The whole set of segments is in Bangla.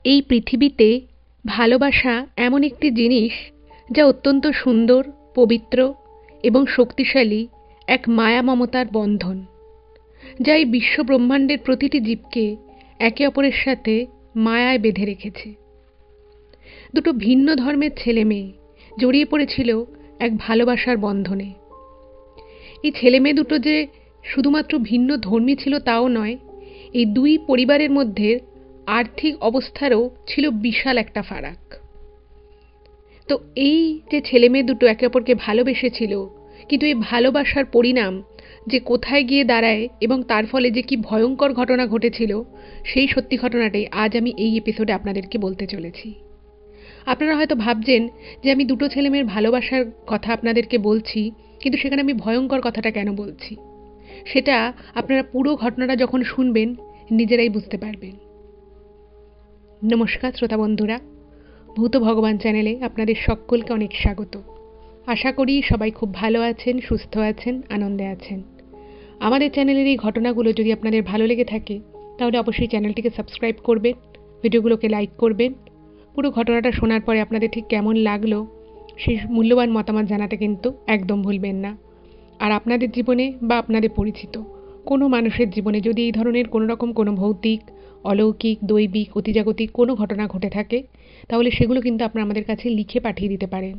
এই পৃথিবীতে ভালোবাসা এমন একটি জিনিস যা অত্যন্ত সুন্দর, পবিত্র এবং শক্তিশালী এক মায়া মমতার বন্ধন, যা এই বিশ্বব্রহ্মাণ্ডের প্রতিটি জীবকে একে অপরের সাথে মায়ায় বেঁধে রেখেছে। দুটো ভিন্ন ধর্মের ছেলে মেয়ে জড়িয়ে পড়েছিল এক ভালোবাসার বন্ধনে। এই ছেলে মেয়ে দুটো যে শুধুমাত্র ভিন্ন ধর্মী ছিল তাও নয়, এই দুই পরিবারের মধ্যে আর্থিক অবস্থারও ছিল বিশাল একটা ফারাক। তো এই যে ছেলে মেয়ে দুটো একে অপরকে ভালোবেসেছিল, কিন্তু এই ভালোবাসার পরিণাম যে কোথায় গিয়ে দাঁড়ায় এবং তার ফলে যে কি ভয়ঙ্কর ঘটনা ঘটেছিল, সেই সত্যি ঘটনাটাই আজ আমি এই এপিসোডে আপনাদেরকে বলতে চলেছি। আপনারা হয়তো ভাবছেন যে আমি দুটো ছেলে মেয়ের ভালোবাসার কথা আপনাদেরকে বলছি, কিন্তু সেখানে আমি ভয়ঙ্কর কথাটা কেন বলছি, সেটা আপনারা পুরো ঘটনাটা যখন শুনবেন নিজেরাই বুঝতে পারবেন। নমস্কার শ্রোতা বন্ধুরা, ভূত ভগবান চ্যানেলে আপনাদের সকলকে অনেক স্বাগত। আশা করি সবাই খুব ভালো আছেন, সুস্থ আছেন, আনন্দে আছেন। আমাদের চ্যানেলের এই ঘটনাগুলো যদি আপনাদের ভালো লেগে থাকে তাহলে অবশ্যই চ্যানেলটিকে সাবস্ক্রাইব করবেন, ভিডিওগুলোকে লাইক করবেন। পুরো ঘটনাটা শোনার পরে আপনাদের ঠিক কেমন লাগলো সেই মূল্যবান মতামত জানাতে কিন্তু একদম ভুলবেন না। আর আপনাদের জীবনে বা আপনাদের পরিচিত কোনো মানুষের জীবনে যদি এই ধরনের কোনো রকম কোনো ভৌতিক, অলৌকিক, দৈবিক, অতিজাগতিক কোনো ঘটনা ঘটে থাকে তাহলে সেগুলো কিন্তু আপনারা আমাদের কাছে লিখে পাঠিয়ে দিতে পারেন।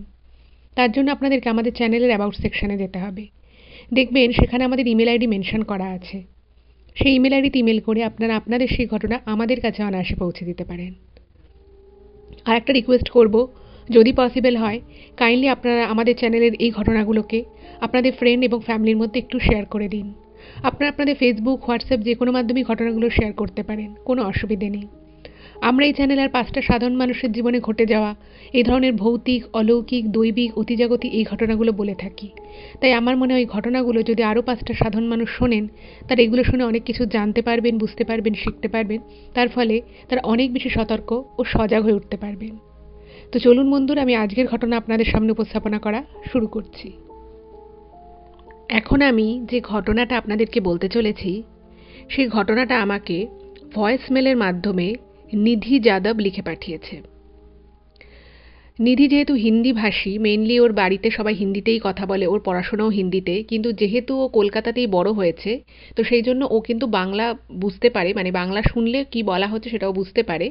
তার জন্য আপনাদেরকে আমাদের চ্যানেলের অ্যাবাউট সেকশানে যেতে হবে। দেখবেন সেখানে আমাদের ইমেল আইডি মেনশন করা আছে। সেই ইমেল আইডিতে ইমেল করে আপনারা আপনাদের সেই ঘটনা আমাদের কাছে অনায়াসে পৌঁছে দিতে পারেন। আর একটা রিকোয়েস্ট করব, যদি পসিবল হয় কাইন্ডলি আপনারা আমাদের চ্যানেলের এই ঘটনাগুলোকে আপনাদের ফ্রেন্ড এবং ফ্যামিলির মধ্যে একটু শেয়ার করে দিন। আপনারা আপনাদের ফেসবুক, হোয়াটসঅ্যাপ যে কোনো মাধ্যমেই ঘটনাগুলো শেয়ার করতে পারেন, কোনো অসুবিধে নেই। আমরা এই চ্যানেল আর 5টা সাধারণ মানুষের জীবনে ঘটে যাওয়া এই ধরনের ভৌতিক, অলৌকিক, দৈবিক, অতিজাগতিক এই ঘটনাগুলো বলে থাকি। তাই আমার মনে হয় এই ঘটনাগুলো যদি আরও 5টা সাধারণ মানুষ শোনেন, তারা এগুলো শুনে অনেক কিছু জানতে পারবেন, বুঝতে পারবেন, শিখতে পারবেন। তার ফলে তারা অনেক বেশি সতর্ক ও সজাগ হয়ে উঠতে পারবেন। তো চলুন বন্ধুরা, আমি আজকের ঘটনা আপনাদের সামনে উপস্থাপনা করা শুরু করছি। এখন আমি যে ঘটনাটা আপনাদেরকে বলতে চলেছি সেই ঘটনাটা আমাকে ভয়েস মেলের মাধ্যমে নিধি যাদব লিখে পাঠিয়েছে। নিধি যেহেতু হিন্দি ভাষী, মেইনলি ওর বাড়িতে সবাই হিন্দিতেই কথা বলে, ওর পড়াশোনাও হিন্দিতে, কিন্তু যেহেতু ও কলকাতাতেই বড় হয়েছে তো সেই জন্য ও কিন্তু বাংলা বুঝতে পারে, মানে বাংলা শুনলে কি বলা হচ্ছে সেটাও বুঝতে পারে।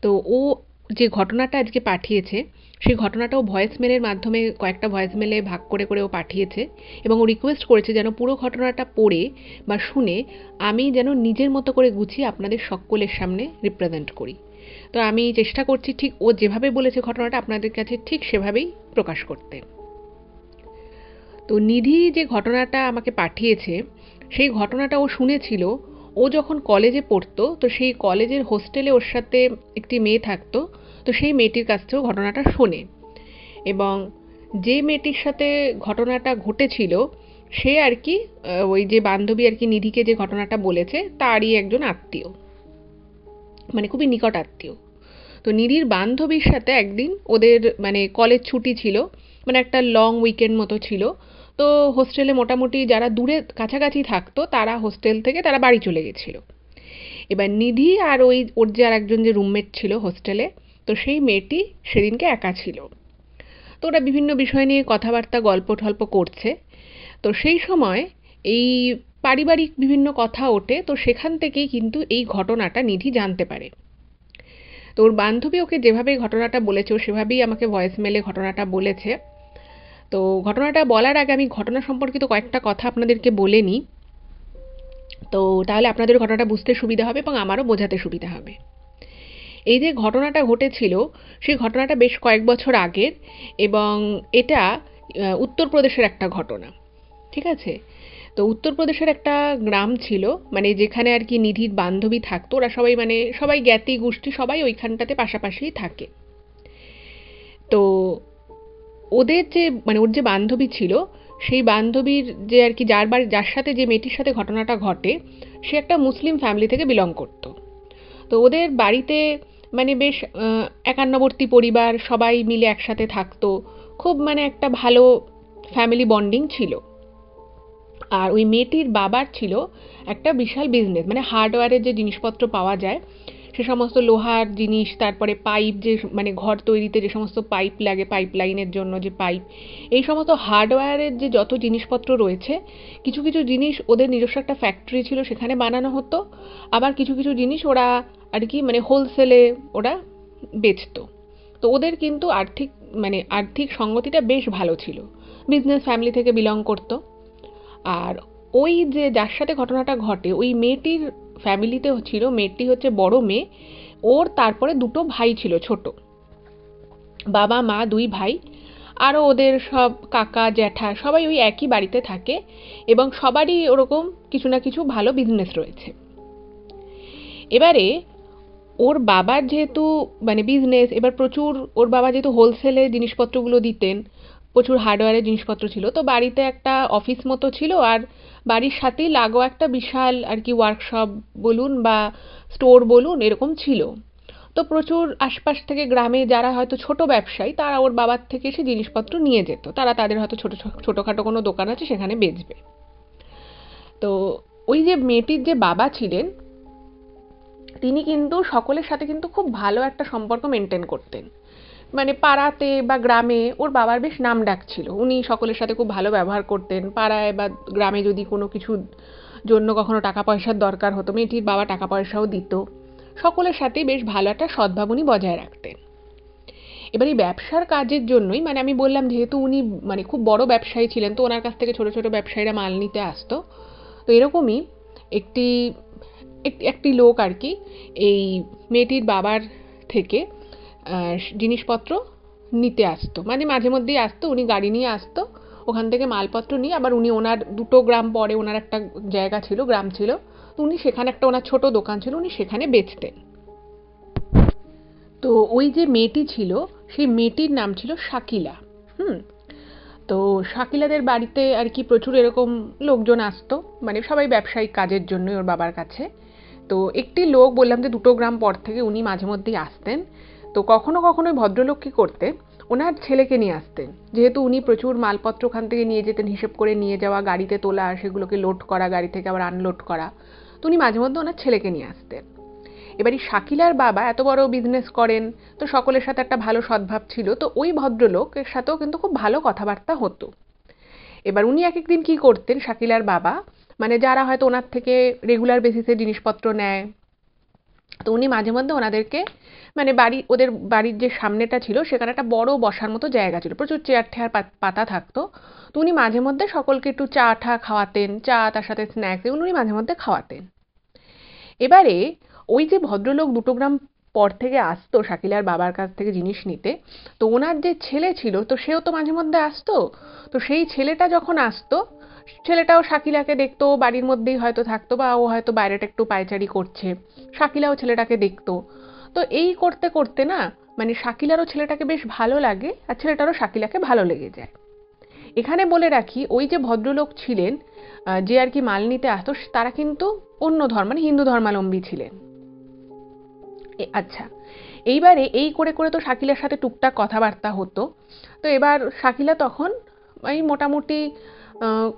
তো ও যে ঘটনাটা আজকে পাঠিয়েছে সেই ঘটনাটাও ভয়েস মেলের মাধ্যমে কয়েকটা ভয়েস মেলে ভাগ করে করে ও পাঠিয়েছে এবং ও রিকোয়েস্ট করেছে যেন পুরো ঘটনাটা পড়ে বা শুনে আমি যেন নিজের মতো করে গুছিয়ে আপনাদের সকলের সামনে রিপ্রেজেন্ট করি। তো আমি চেষ্টা করছি ঠিক ও যেভাবে বলেছে ঘটনাটা আপনাদের কাছে ঠিক সেভাবেই প্রকাশ করতে। তো নিধি যে ঘটনাটা আমাকে পাঠিয়েছে সেই ঘটনাটা ও শুনেছিল ও যখন কলেজে পড়তো, তো সেই কলেজের হোস্টেলে ওর সাথে একটি মেয়ে থাকতো। তো সেই মেয়েটির কাছ থেকেও ঘটনাটা শোনে এবং যে মেয়েটির সাথে ঘটনাটা ঘটেছিল সে আর কি ওই যে বান্ধবী আর কি নিধিকে যে ঘটনাটা বলেছে তারই একজন আত্মীয়, মানে খুবই নিকট আত্মীয়। তো নিধির বান্ধবীর সাথে একদিন ওদের মানে কলেজ ছুটি ছিল, মানে একটা লং উইকেন্ড মতো ছিল। তো হোস্টেলে মোটামুটি যারা দূরে কাছাকাছি থাকতো তারা হোস্টেল থেকে তারা বাড়ি চলে গেছিলো। এবার নিধি আর ওর যে আর একজন যে রুমমেট ছিল হোস্টেলে, তো সেই মেয়েটি সেদিনকে একা ছিল। তো ওরা বিভিন্ন বিষয় নিয়ে কথাবার্তা গল্প টল্প করছে। তো সেই সময় এই পারিবারিক বিভিন্ন কথা ওঠে, তো সেখান থেকেই কিন্তু এই ঘটনাটা নিধি জানতে পারে। তো ওর বান্ধবী ওকে যেভাবে ঘটনাটা বলেছে ও সেভাবেই আমাকে ভয়েস মেলে ঘটনাটা বলেছে। তো ঘটনাটা বলার আগে আমি ঘটনা সম্পর্কিত কয়েকটা কথা আপনাদেরকে বলে নিই, তো তাহলে আপনাদের ঘটনাটা বুঝতে সুবিধা হবে এবং আমারও বোঝাতে সুবিধা হবে। এই যে ঘটনাটা ঘটেছিল সেই ঘটনাটা বেশ কয়েক বছর আগের এবং এটা উত্তরপ্রদেশের একটা ঘটনা। ঠিক আছে? তো উত্তরপ্রদেশের একটা গ্রাম ছিল, মানে যেখানে আর কি নিধির বান্ধবী থাকতো। ওরা সবাই মানে সবাই জ্ঞাতি গোষ্ঠী, সবাই ওইখানটাতে পাশাপাশিই থাকে। তো ওদের যে মানে ওর যে বান্ধবী ছিল সেই বান্ধবীর যে আর কি যার সাথে যে মেয়েটির সাথে ঘটনাটা ঘটে সে একটা মুসলিম ফ্যামিলি থেকে বিলং করতো। তো ওদের বাড়িতে মানে বেশ একান্নবর্তী পরিবার, সবাই মিলে একসাথে থাকতো, খুব মানে একটা ভালো ফ্যামিলি বন্ডিং ছিল। আর ওই মেয়েটির বাবার ছিল একটা বিশাল বিজনেস, মানে হার্ডওয়্যারের যে জিনিসপত্র পাওয়া যায় সে সমস্ত লোহার জিনিস, তারপরে পাইপ, যে মানে ঘর তৈরিতে যে সমস্ত পাইপ লাগে, পাইপ লাইনের জন্য যে পাইপ, এই সমস্ত হার্ডওয়্যারের যে যত জিনিসপত্র রয়েছে, কিছু কিছু জিনিস ওদের নিজস্ব একটা ফ্যাক্টরি ছিল, সেখানে বানানো হতো। আবার কিছু কিছু জিনিস ওরা আর কি মানে হোলসেলে ওরা বেচতো। তো ওদের কিন্তু আর্থিক সঙ্গতিটা বেশ ভালো ছিল, বিজনেস ফ্যামিলি থেকে বিলং করতো। আর ওই যে যার সাথে ঘটনাটা ঘটে, ওই মেয়েটির ফ্যামিলিতে ছিল, মেয়েটি হচ্ছে বড় মেয়ে, ওর তারপরে দুটো ভাই ছিল ছোট, বাবা মা দুই ভাই, আরও ওদের সব কাকা জ্যাঠা সবাই ওই একই বাড়িতে থাকে, এবং সবারই ওরকম কিছু না কিছু ভালো বিজনেস রয়েছে। এবারে ওর বাবার যেহেতু মানে বিজনেস, এবার প্রচুর ওর বাবা যেহেতু হোলসেলে জিনিসপত্রগুলো দিতেন, প্রচুর হার্ডওয়্যারের জিনিসপত্র ছিল, তো বাড়িতে একটা অফিস মতো ছিল, আর বাড়ির সাথেই লাগোয়া একটা বিশাল আর কি ওয়ার্কশপ বলুন বা স্টোর বলুন, এরকম ছিল। তো প্রচুর আশপাশ থেকে গ্রামে যারা হয়তো ছোট ব্যবসায়ী, তারা ওর বাবার থেকে এসে জিনিসপত্র নিয়ে যেত, তারা তাদের হয়তো ছোটোখাটো কোনো দোকান আছে সেখানে বেচবে। তো ওই যে মেয়েটির যে বাবা ছিলেন, তিনি কিন্তু সকলের সাথে কিন্তু খুব ভালো একটা সম্পর্ক মেনটেন করতেন। মানে পাড়াতে বা গ্রামে ওর বাবার বেশ নাম ডাক ছিল, উনি সকলের সাথে খুব ভালো ব্যবহার করতেন। পাড়ায় বা গ্রামে যদি কোনো কিছুর জন্য কখনো টাকা পয়সার দরকার হতো, মেয়েটির বাবা টাকা পয়সাও দিত। সকলের সাথেই বেশ ভালো একটা সদ্ভাব উনি বজায় রাখতেন। এবার এই ব্যবসার কাজের জন্যই, মানে আমি বললাম যেহেতু উনি মানে খুব বড় ব্যবসায়ী ছিলেন, তো ওনার কাছ থেকে ছোট ছোট ব্যবসায়ীরা মাল নিতে আসতো। তো এরকমই একটি একটি লোক আর কি এই মেয়েটির বাবার থেকে জিনিসপত্র নিতে আসতো, মানে মাঝে মধ্যেই আসতো, উনি গাড়ি নিয়ে আসতো, ওখান থেকে মালপত্র নিয়ে আবার উনি ওনার 2 গ্রাম পরে ওনার একটা জায়গা ছিল, গ্রাম ছিল, তো উনি সেখানে একটা ওনার ছোট দোকান ছিল, উনি সেখানে বেচতেন। তো ওই যে মেয়েটি ছিল, সেই মেয়েটির নাম ছিল শাকিলা। হুম। তো শাকিলাদের বাড়িতে আর কি প্রচুর এরকম লোকজন আসতো, মানে সবাই ব্যবসায়িক কাজের জন্যই ওর বাবার কাছে। তো একটি লোক বললাম যে 2 গ্রাম পর থেকে উনি মাঝে মধ্যেই আসতেন। তো কখনো কখনো ওই ভদ্রলোক কী করতেন, ওনার ছেলেকে নিয়ে আসতেন, যেহেতু উনি প্রচুর মালপত্র ওখান থেকে নিয়ে যেতেন, হিসেব করে নিয়ে যাওয়া, গাড়িতে তোলা, সেগুলোকে লোড করা, গাড়ি থেকে আবার আনলোড করা, তো উনি মাঝে মধ্যে ওনার ছেলেকে নিয়ে আসতেন। এবারই শাকিলার বাবা এত বড় বিজনেস করেন, তো সকলের সাথে একটা ভালো সদ্ভাব ছিল, তো ওই ভদ্রলোকের সাথেও কিন্তু খুব ভালো কথাবার্তা হতো। এবার উনি এক একদিন কী করতেন শাকিলার বাবা, মানে যারা হয়তো ওনার থেকে রেগুলার বেসিসে জিনিসপত্র নেয়, তো উনি মাঝে মধ্যে ওনাদেরকে মানে ওদের বাড়ির যে সামনেটা ছিল সেখানে একটা বড় বসার মতো জায়গা ছিল, প্রচুর চেয়ার টেয়ার পাতা থাকতো, তো উনি মাঝে মধ্যে সকলকে একটু চা টা খাওয়াতেন, চা তার সাথে স্ন্যাক্স এগুলো উনি মাঝে মধ্যে খাওয়াতেন। এবারে ওই যে ভদ্রলোক 2 গ্রাম পর থেকে আসতো শাকিলার বাবার কাছ থেকে জিনিস নিতে, তো ওনার যে ছেলে ছিল, তো সেও তো মাঝে মধ্যে আসতো। তো সেই ছেলেটা যখন আসতো, ছেলেটাও শাকিলাকে দেখতো, বাড়ির মধ্যেই হয়তো থাকতো, বা ও হয়তো বাইরেটা একটু পায়চারি করছে, শাকিলাও ছেলেটাকে দেখতো। তো এই করতে করতে না, মানে শাকিলারও ছেলেটাকে বেশ ভালো লাগে, আর ছেলেটারও শাকিলাকে ভালো লেগে যায়। এখানে বলে রাখি, ওই যে ভদ্রলোক ছিলেন যে আর কি মাল নিতে আসতো, তারা কিন্তু অন্য ধর্ম মানে হিন্দু ধর্মাবলম্বী ছিলেন। আচ্ছা, এইবারে এই করে করে তো শাকিলার সাথে টুকটাক কথাবার্তা হতো। তো এবার শাকিলা তখন এই মোটামুটি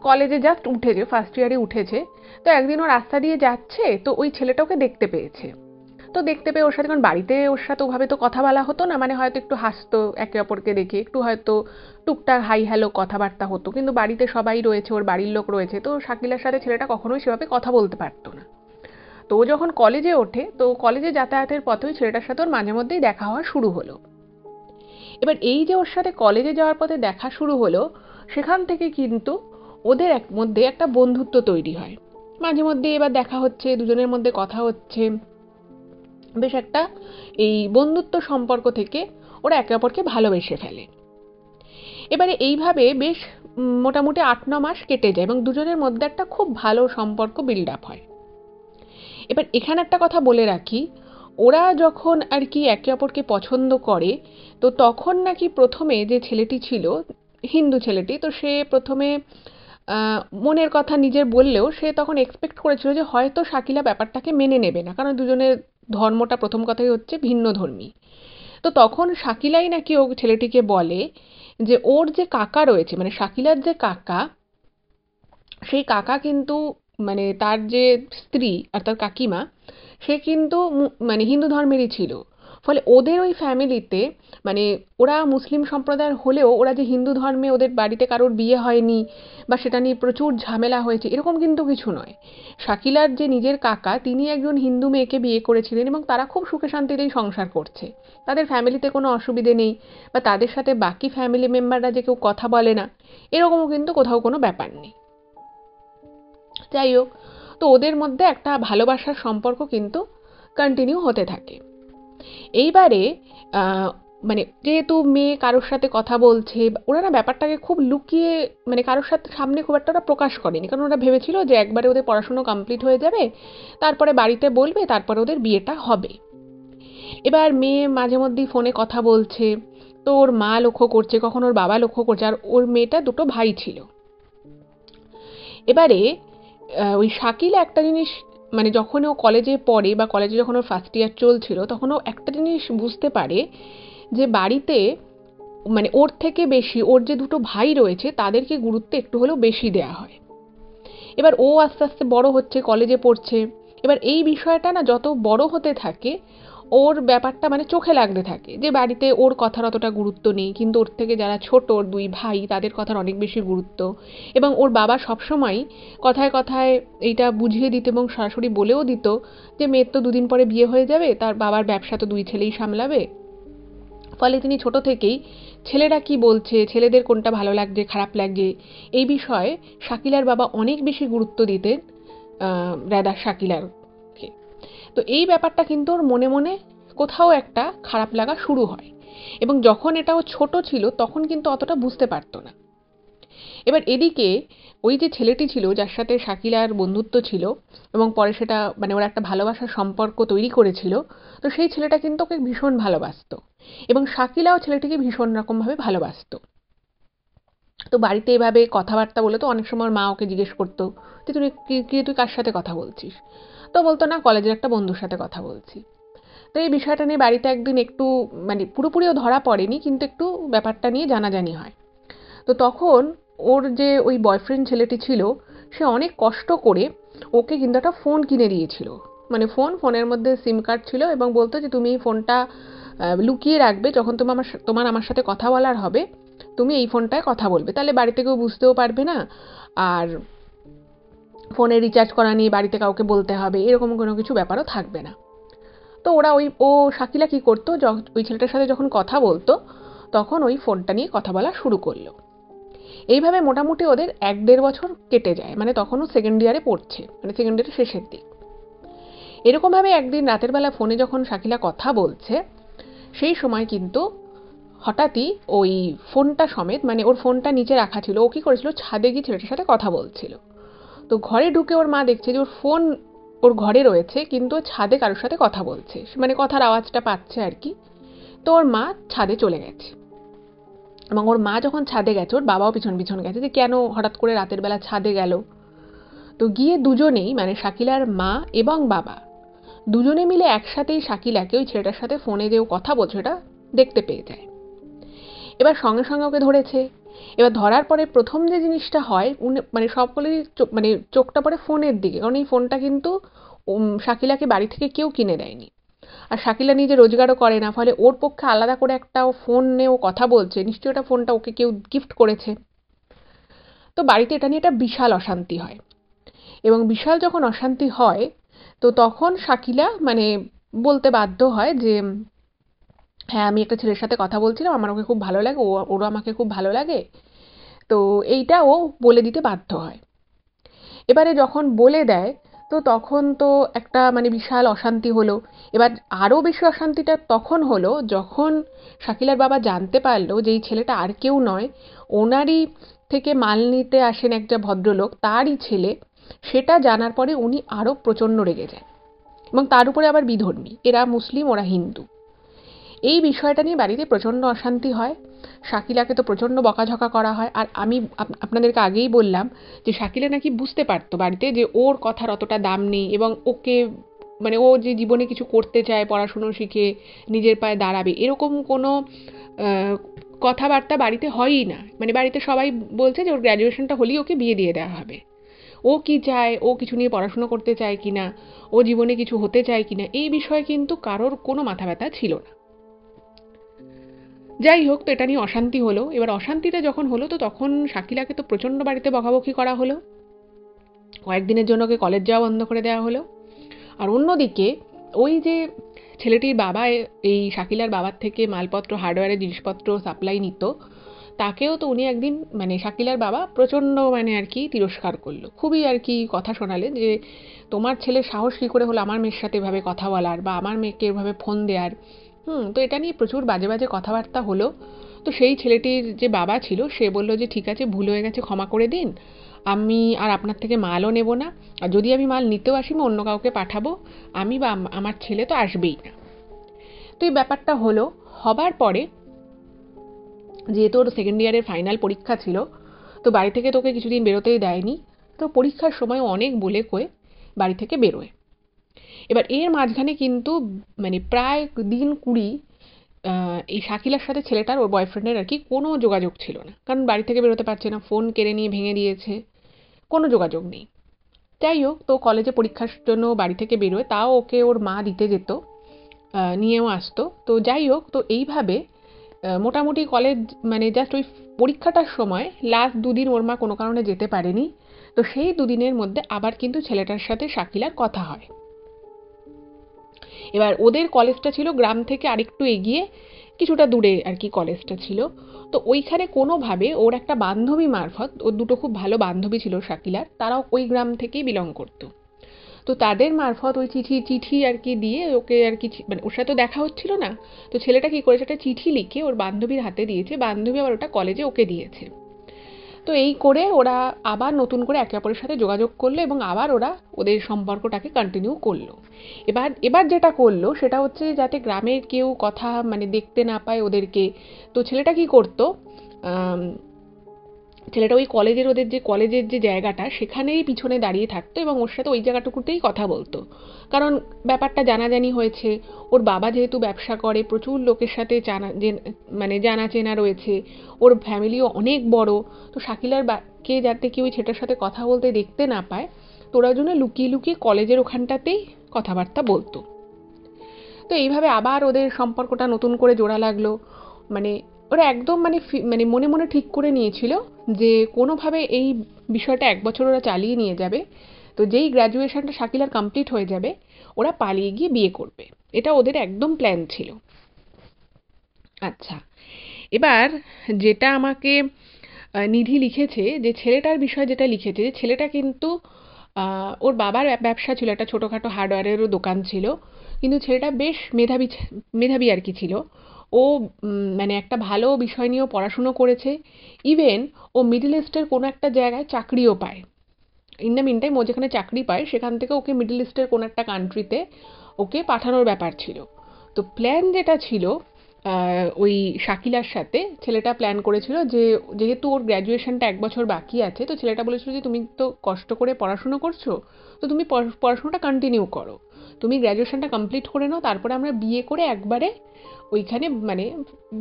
কলেজে জাস্ট উঠেছে, ফার্স্ট ইয়ারে উঠেছে। তো একদিন ও রাস্তা দিয়ে যাচ্ছে, তো ওই ছেলেটা ওকে দেখতে পেয়েছে। তো দেখতে পেয়ে ওর সাথে, কারণ বাড়িতে ওর সাথে ওভাবে তো কথা বলা হতো না, মানে হয়তো একটু হাসতো একে অপরকে দেখে, একটু হয়তো টুকটাক হাই হ্যালো কথাবার্তা হতো, কিন্তু বাড়িতে সবাই রয়েছে, ওর বাড়ির লোক রয়েছে, তো শাকিলার সাথে ছেলেটা কখনোই সেভাবে কথা বলতে পারতো না। তো ও যখন কলেজে ওঠে, তো কলেজে যাতায়াতের পথে ওই ছেলেটার সাথে ওর মাঝে মধ্যেই দেখা হওয়া শুরু হলো। এবার এই যে ওর সাথে কলেজে যাওয়ার পথে দেখা শুরু হলো, সেখান থেকে কিন্তু ওদের মধ্যে একটা বন্ধুত্ব তৈরি হয়। মাঝে মধ্যে এবার দেখা হচ্ছে, দুজনের মধ্যে কথা হচ্ছে, বেশ একটা এই বন্ধুত্ব সম্পর্ক থেকে ওরা একে অপরকে ভালোবেসে ফেলে। এবারে এইভাবে বেশ মোটামুটি 8-9 মাস কেটে যায়, এবং দুজনের মধ্যে একটা খুব ভালো সম্পর্ক বিল্ড আপ হয়। এবার এখানে একটা কথা বলে রাখি, ওরা যখন আর কি একে অপরকে পছন্দ করে, তো তখন নাকি প্রথমে যে ছেলেটি ছিল, হিন্দু ছেলেটি, তো সে প্রথমে মনের কথা নিজের বললেও সে তখন এক্সপেক্ট করেছিল যে হয়তো শাকিলা ব্যাপারটাকে মেনে নেবে না, কারণ দুজনের ধর্মটা প্রথম কথাই হচ্ছে ভিন্ন ধর্মী। তো তখন শাকিলাই নাকি ও ছেলেটিকে বলে যে ওর যে কাকা রয়েছে, মানে শাকিলার যে কাকা, সেই কাকা কিন্তু মানে তার যে স্ত্রী আর তার কাকিমা, সে কিন্তু মানে হিন্দু ধর্মেরই ছিল। ফলে ওদের ওই ফ্যামিলিতে মানে ওরা মুসলিম সম্প্রদায়ের হলেও ওরা যে হিন্দু ধর্মে ওদের বাড়িতে কারোর বিয়ে হয়নি বা সেটা নিয়ে প্রচুর ঝামেলা হয়েছে এরকম কিন্তু কিছু নয়। শাকিলার যে নিজের কাকা তিনি একজন হিন্দু মেয়েকে বিয়ে করেছিলেন এবং তারা খুব সুখে শান্তিতেই সংসার করছে। তাদের ফ্যামিলিতে কোনো অসুবিধে নেই বা তাদের সাথে বাকি ফ্যামিলি মেম্বাররা যে কেউ কথা বলে না এরকমও কিন্তু কোথাও কোনো ব্যাপার নেই। যাই হোক, তো ওদের মধ্যে একটা ভালোবাসার সম্পর্ক কিন্তু কন্টিনিউ হতে থাকে। এইবারে মানে যেহেতু মেয়ে কারোর সাথে কথা বলছে ওরা না ব্যাপারটাকে খুব লুকিয়ে মানে কারোর সাথে সামনে খুব একটা ওরা প্রকাশ করেনি, কারণ ওরা ভেবেছিল যে একবারে ওদের পড়াশুনো কমপ্লিট হয়ে যাবে তারপরে বাড়িতে বলবে তারপরে ওদের বিয়েটা হবে। এবার মেয়ে মাঝে মধ্যেই ফোনে কথা বলছে, তো ওর মা লক্ষ্য করছে, কখন ওর বাবা লক্ষ্য করছে, আর ওর মেয়েটা দুটো ভাই ছিল। এবারে ওই শাকিল একটা জিনিস মানে যখন ও কলেজে পড়ে বা কলেজে যখন ওর ফার্স্ট ইয়ার চলছিল তখন ও একটা জিনিস বুঝতে পারে যে বাড়িতে মানে ওর থেকে বেশি ওর যে দুটো ভাই রয়েছে তাদেরকে গুরুত্ব একটু হলেও বেশি দেয়া হয়। এবার ও আস্তে আস্তে বড় হচ্ছে, কলেজে পড়ছে। এবার এই বিষয়টা না যত বড় হতে থাকে ওর ব্যাপারটা মানে চোখে লাগতে থাকে যে বাড়িতে ওর কথার অতটা গুরুত্ব নেই, কিন্তু ওর থেকে যারা ছোট ওর দুই ভাই তাদের কথার অনেক বেশি গুরুত্ব। এবং ওর বাবা সবসময় কথায় কথায় এইটা বুঝিয়ে দিত এবং সরাসরি বলেও দিত যে মেয়ের তো দুদিন পরে বিয়ে হয়ে যাবে, তার বাবার ব্যবসা তো দুই ছেলেই সামলাবে। ফলে তিনি ছোট থেকেই ছেলেরা কি বলছে, ছেলেদের কোনটা ভালো লাগছে খারাপ লাগছে এই বিষয়ে শাকিলার বাবা অনেক বেশি গুরুত্ব দিতেন রাদা শাকিলারকে। তো এই ব্যাপারটা কিন্তু ওর মনে মনে কোথাও একটা খারাপ লাগা শুরু হয়, এবং যখন এটা ও ছোট ছিল তখন কিন্তু অতটা বুঝতে পারতো না। এবার এদিকে ওই যে ছেলেটি ছিল যার সাথে শাকিলার বন্ধুত্ব ছিল এবং পরে সেটা মানে ওরা একটা ভালোবাসার সম্পর্ক তৈরি করেছিল, তো সেই ছেলেটা কিন্তু ওকে ভীষণ ভালোবাসতো এবং শাকিলাও ছেলেটিকে ভীষণ রকমভাবে ভালোবাসতো। তো বাড়িতে এভাবে কথাবার্তা বলে তো অনেক সময় মা ওকে জিজ্ঞেস করতো যে তুই কার সাথে কথা বলছিস, তো বলতো না কলেজের একটা বন্ধুর সাথে কথা বলছি। তো এই বিষয়টা নিয়ে বাড়িতে একদিন একটু মানে পুরোপুরিও ধরা পড়েনি কিন্তু একটু ব্যাপারটা নিয়ে জানাজানি হয়। তো তখন ওর যে ওই বয়ফ্রেন্ড ছেলেটি ছিল সে অনেক কষ্ট করে ওকে কিন্তু একটা ফোন কিনে দিয়েছিল। মানে ফোনের মধ্যে সিম কার্ড ছিল এবং বলতো যে তুমি এই ফোনটা লুকিয়ে রাখবে, যখন তোমার আমার সাথে কথা বলার হবে তুমি এই ফোনটায় কথা বলবে, তাহলে বাড়িতে কেউ বুঝতেও পারবে না, আর ফোনে রিচার্জ করা নিয়ে বাড়িতে কাউকে বলতে হবে এরকম কোনো কিছু ব্যাপারও থাকবে না। তো ও শাকিলা কি করতো, ওই ছেলেটার সাথে যখন কথা বলতো তখন ওই ফোনটা নিয়ে কথা বলা শুরু করলো। এইভাবে মোটামুটি ওদের 1-1.5 বছর কেটে যায়, মানে তখনও সেকেন্ড ইয়ারে পড়ছে, মানে সেকেন্ড ইয়ারের শেষের দিক। এরকমভাবে একদিন রাতের বেলা ফোনে যখন শাকিলা কথা বলছে সেই সময় কিন্তু হঠাৎই ওই ফোনটা সমেত মানে ওর ফোনটা নিচে রাখা ছিল, ও কি করেছিল ছাদে গিয়ে ছেলেটার সাথে কথা বলছিল। তো ঘরে ঢুকে ওর মা দেখছে যে ওর ফোন ওর ঘরে রয়েছে কিন্তু ও ছাদে কারোর সাথে কথা বলছে, মানে কথার আওয়াজটা পাচ্ছে আর কি। তো ওর মা ছাদে চলে গেছে এবং ওর মা যখন ছাদে গেছে ওর বাবাও পিছন পিছন গেছে যে কেন হঠাৎ করে রাতের বেলা ছাদে গেল। তো গিয়ে দুজনেই মানে শাকিলার মা এবং বাবা দুজনে মিলে একসাথেই শাকিলাকে ওই ছেলেটার সাথে ফোনে যে ও কথা বলছে সেটা দেখতে পেয়ে যায়। এবার সঙ্গে সঙ্গে ওকে ধরেছে। এবার ধরার পরে প্রথম যে জিনিসটা হয় মানে সকলেরই মানে চোখটা পড়ে ফোনের দিকে, কারণ এই ফোনটা কিন্তু শাকিলাকে বাড়ি থেকে কেউ কিনে দেয়নি, আর শাকিলা নিজে রোজগারও করে না, ফলে ওর পক্ষে আলাদা করে একটা ফোনে ও কথা বলছে, নিশ্চয়ই ওটা ফোনটা ওকে কেউ গিফট করেছে। তো বাড়িতে এটা নিয়ে একটা বিশাল অশান্তি হয়, এবং বিশাল যখন অশান্তি হয় তো তখন শাকিলা মানে বলতে বাধ্য হয় যে হ্যাঁ আমি একটা ছেলের সাথে কথা বলছিলাম, আমার ওকে খুব ভালো লাগে, ওরও আমাকে খুব ভালো লাগে। তো এইটা ও বলে দিতে বাধ্য হয়। এবারে যখন বলে দেয় তো তখন তো একটা মানে বিশাল অশান্তি হলো। এবার আরও বেশি অশান্তিটা তখন হলো যখন শাকিলার বাবা জানতে পারলো যে এই ছেলেটা আর কেউ নয়, ওনারই থেকে মাল নিতে আসেন একটা ভদ্রলোক তারই ছেলে। সেটা জানার পরে উনি আরও প্রচণ্ড রেগে যায়, এবং তার উপরে আবার বিধর্মী, এরা মুসলিম ওরা হিন্দু। এই বিষয়টা নিয়ে বাড়িতে প্রচণ্ড অশান্তি হয়। শাকিলাকে তো প্রচণ্ড বকাঝকা করা হয়, আর আমি আপনাদেরকে আগেই বললাম যে শাকিলা নাকি বুঝতে পারতো বাড়িতে যে ওর কথার অতটা দাম নেই, এবং ওকে মানে ও যে জীবনে কিছু করতে চায় পড়াশুনো শিখে নিজের পায়ে দাঁড়াবে এরকম কোনো কথাবার্তা বাড়িতে হয়ই না। মানে বাড়িতে সবাই বলছে যে ওর গ্র্যাজুয়েশনটা হলেই ওকে বিয়ে দিয়ে দেওয়া হবে, ও কি চায়, ও কিছু নিয়ে পড়াশুনো করতে চায় কিনা, ও জীবনে কিছু হতে চায় কিনা, এই বিষয়ে কিন্তু কারোর কোনো মাথা ব্যথা ছিল না। যাই হোক, তো এটা নিয়ে অশান্তি হলো। এবার অশান্তিটা যখন হলো, তো তখন শাকিলাকে তো প্রচণ্ড বাড়িতে বকাবকি করা হলো, কয়েকদিনের জন্য ওকে কলেজ যাওয়া বন্ধ করে দেওয়া হলো। আর অন্যদিকে ওই যে ছেলেটির বাবা এই শাকিলার বাবার থেকে মালপত্র, হার্ডওয়্যারের জিনিসপত্র সাপ্লাই নিত, তাকেও তো উনি একদিন মানে শাকিলার বাবা প্রচণ্ড মানে আর কি তিরস্কার করলো, খুবই আর কি কথা শোনালেন যে তোমার ছেলের সাহস কী করে হলো আমার মেয়ের সাথে এভাবে কথা বলার বা আমার মেয়েকে এভাবে ফোন দেওয়ার। তো এটা নিয়ে প্রচুর বাজে বাজে কথাবার্তা হলো। তো সেই ছেলেটির যে বাবা ছিল সে বলল যে ঠিক আছে, ভুল হয়ে গেছে, ক্ষমা করে দিন, আমি আর আপনার থেকে মালও নেব না, আর যদি আমি মাল নিতেও আসি আমি অন্য কাউকে পাঠাবো, আমি বা আমার ছেলে তো আসবেই না। তো এই ব্যাপারটা হলো। হবার পরে যেহেতু ওর সেকেন্ড ইয়ারের ফাইনাল পরীক্ষা ছিল, তো বাড়ি থেকে তোকে কিছুদিন বেরোতেই দেয়নি। তো পরীক্ষার সময় অনেক বলে কয়ে বাড়ি থেকে বেরোয়। এবার এর মাঝখানে কিন্তু মানে প্রায় দিন 20 এই শাকিলার সাথে ছেলেটার, ওর বয়ফ্রেন্ডের আর কি কোনো যোগাযোগ ছিল না, কারণ বাড়ি থেকে বেরোতে পারছে না, ফোন কেড়ে নিয়ে ভেঙে দিয়েছে, কোনো যোগাযোগ নেই। যাই হোক, তো কলেজে পরীক্ষার জন্য বাড়ি থেকে বেরোয়, তাও ওকে ওর মা দিতে যেত, নিয়েও আসতো। তো যাই হোক, তো এইভাবে মোটামুটি কলেজ মানে জাস্ট ওই পরীক্ষাটার সময় লাস্ট 2 দিন ওর মা কোনো কারণে যেতে পারেনি। তো সেই 2 দিনের মধ্যে আবার কিন্তু ছেলেটার সাথে শাকিলার কথা হয়। এবার ওদের কলেজটা ছিল গ্রাম থেকে আরেকটু এগিয়ে, কিছুটা দূরে আর কি কলেজটা ছিল। তো ওইখানে কোনোভাবে ওর একটা বান্ধবী মারফত, ওর দুটো খুব ভালো বান্ধবী ছিল শাকিলার, তারাও ওই গ্রাম থেকেই বিলং করতো। তো তাদের মারফত ওই চিঠি চিঠি আর কি দিয়ে ওকে আর কি, মানে ওর সাথে তো দেখা হচ্ছিল না, তো ছেলেটা কি করেছে, একটা চিঠি লিখে ওর বান্ধবীর হাতে দিয়েছে, বান্ধবী আবার ওটা কলেজে ওকে দিয়েছে। তো এই করে ওরা আবার নতুন করে একে অপরের সাথে যোগাযোগ করলো এবং আবার ওরা ওদের সম্পর্কটাকে কন্টিনিউ করলো। এবার এবার যেটা করলো সেটা হচ্ছে যাতে গ্রামের কেউ কথা মানে দেখতে না পায় ওদেরকে। তো ছেলেটা কি করতো, ছেলেটা ওই কলেজের, ওদের যে কলেজের যে জায়গাটা সেখানেই পিছনে দাঁড়িয়ে থাকতো এবং ওর সাথে ওই জায়গাটুকুতেই কথা বলতো। কারণ ব্যাপারটা জানাজানি হয়েছে, ওর বাবা যেহেতু ব্যবসা করে, প্রচুর লোকের সাথে মানে জানা চেনা রয়েছে, ওর ফ্যামিলিও অনেক বড়। তো শাকিলার কে যাতে কেউ ওই ছেলেটার সাথে কথা বলতে দেখতে না পায়, তো ওরা জন্য লুকিয়ে লুকিয়ে কলেজের ওখানটাতেই কথাবার্তা বলতো। তো এইভাবে আবার ওদের সম্পর্কটা নতুন করে জোড়া লাগলো। মানে ওরা একদম মানে মানে মনে মনে ঠিক করে নিয়েছিল যে কোনোভাবে এই বিষয়টা 1 বছর ওরা চালিয়ে নিয়ে যাবে। তো যেই গ্র্যাজুয়েশনটা শাকিলার কমপ্লিট হয়ে যাবে, ওরা পালিয়ে গিয়ে বিয়ে করবে। এটা ওদের একদম প্ল্যান ছিল। আচ্ছা, এবার যেটা আমাকে নিধি লিখেছে, যে ছেলেটার বিষয়ে যেটা লিখেছে, যে ছেলেটা কিন্তু ওর বাবার ব্যবসা ছিল, একটা ছোটোখাটো হার্ডওয়্যারেরও দোকান ছিল, কিন্তু ছেলেটা বেশ মেধাবী মেধাবী আর কি ছিল। ও মানে একটা ভালো বিষয় নিয়েও পড়াশুনো করেছে। ইভেন ও মিডল ইস্টের কোনো একটা জায়গায় চাকরিও পায়। ইন দ্য মিন টাইম ও যেখানে চাকরি পায় সেখান থেকে ওকে মিডল ইস্টের কোনো একটা কান্ট্রিতে ওকে পাঠানোর ব্যাপার ছিল। তো প্ল্যান যেটা ছিল, ওই শাকিলার সাথে ছেলেটা প্ল্যান করেছিল যে যেহেতু ওর গ্র্যাজুয়েশনটা 1 বছর বাকি আছে, তো ছেলেটা বলেছিল যে তুমি তো কষ্ট করে পড়াশুনো করছো, তো তুমি পড়াশোনাটা কন্টিনিউ করো, তুমি গ্র্যাজুয়েশনটা কমপ্লিট করে নাও, তারপরে আমরা বিয়ে করে একবারে ওইখানে মানে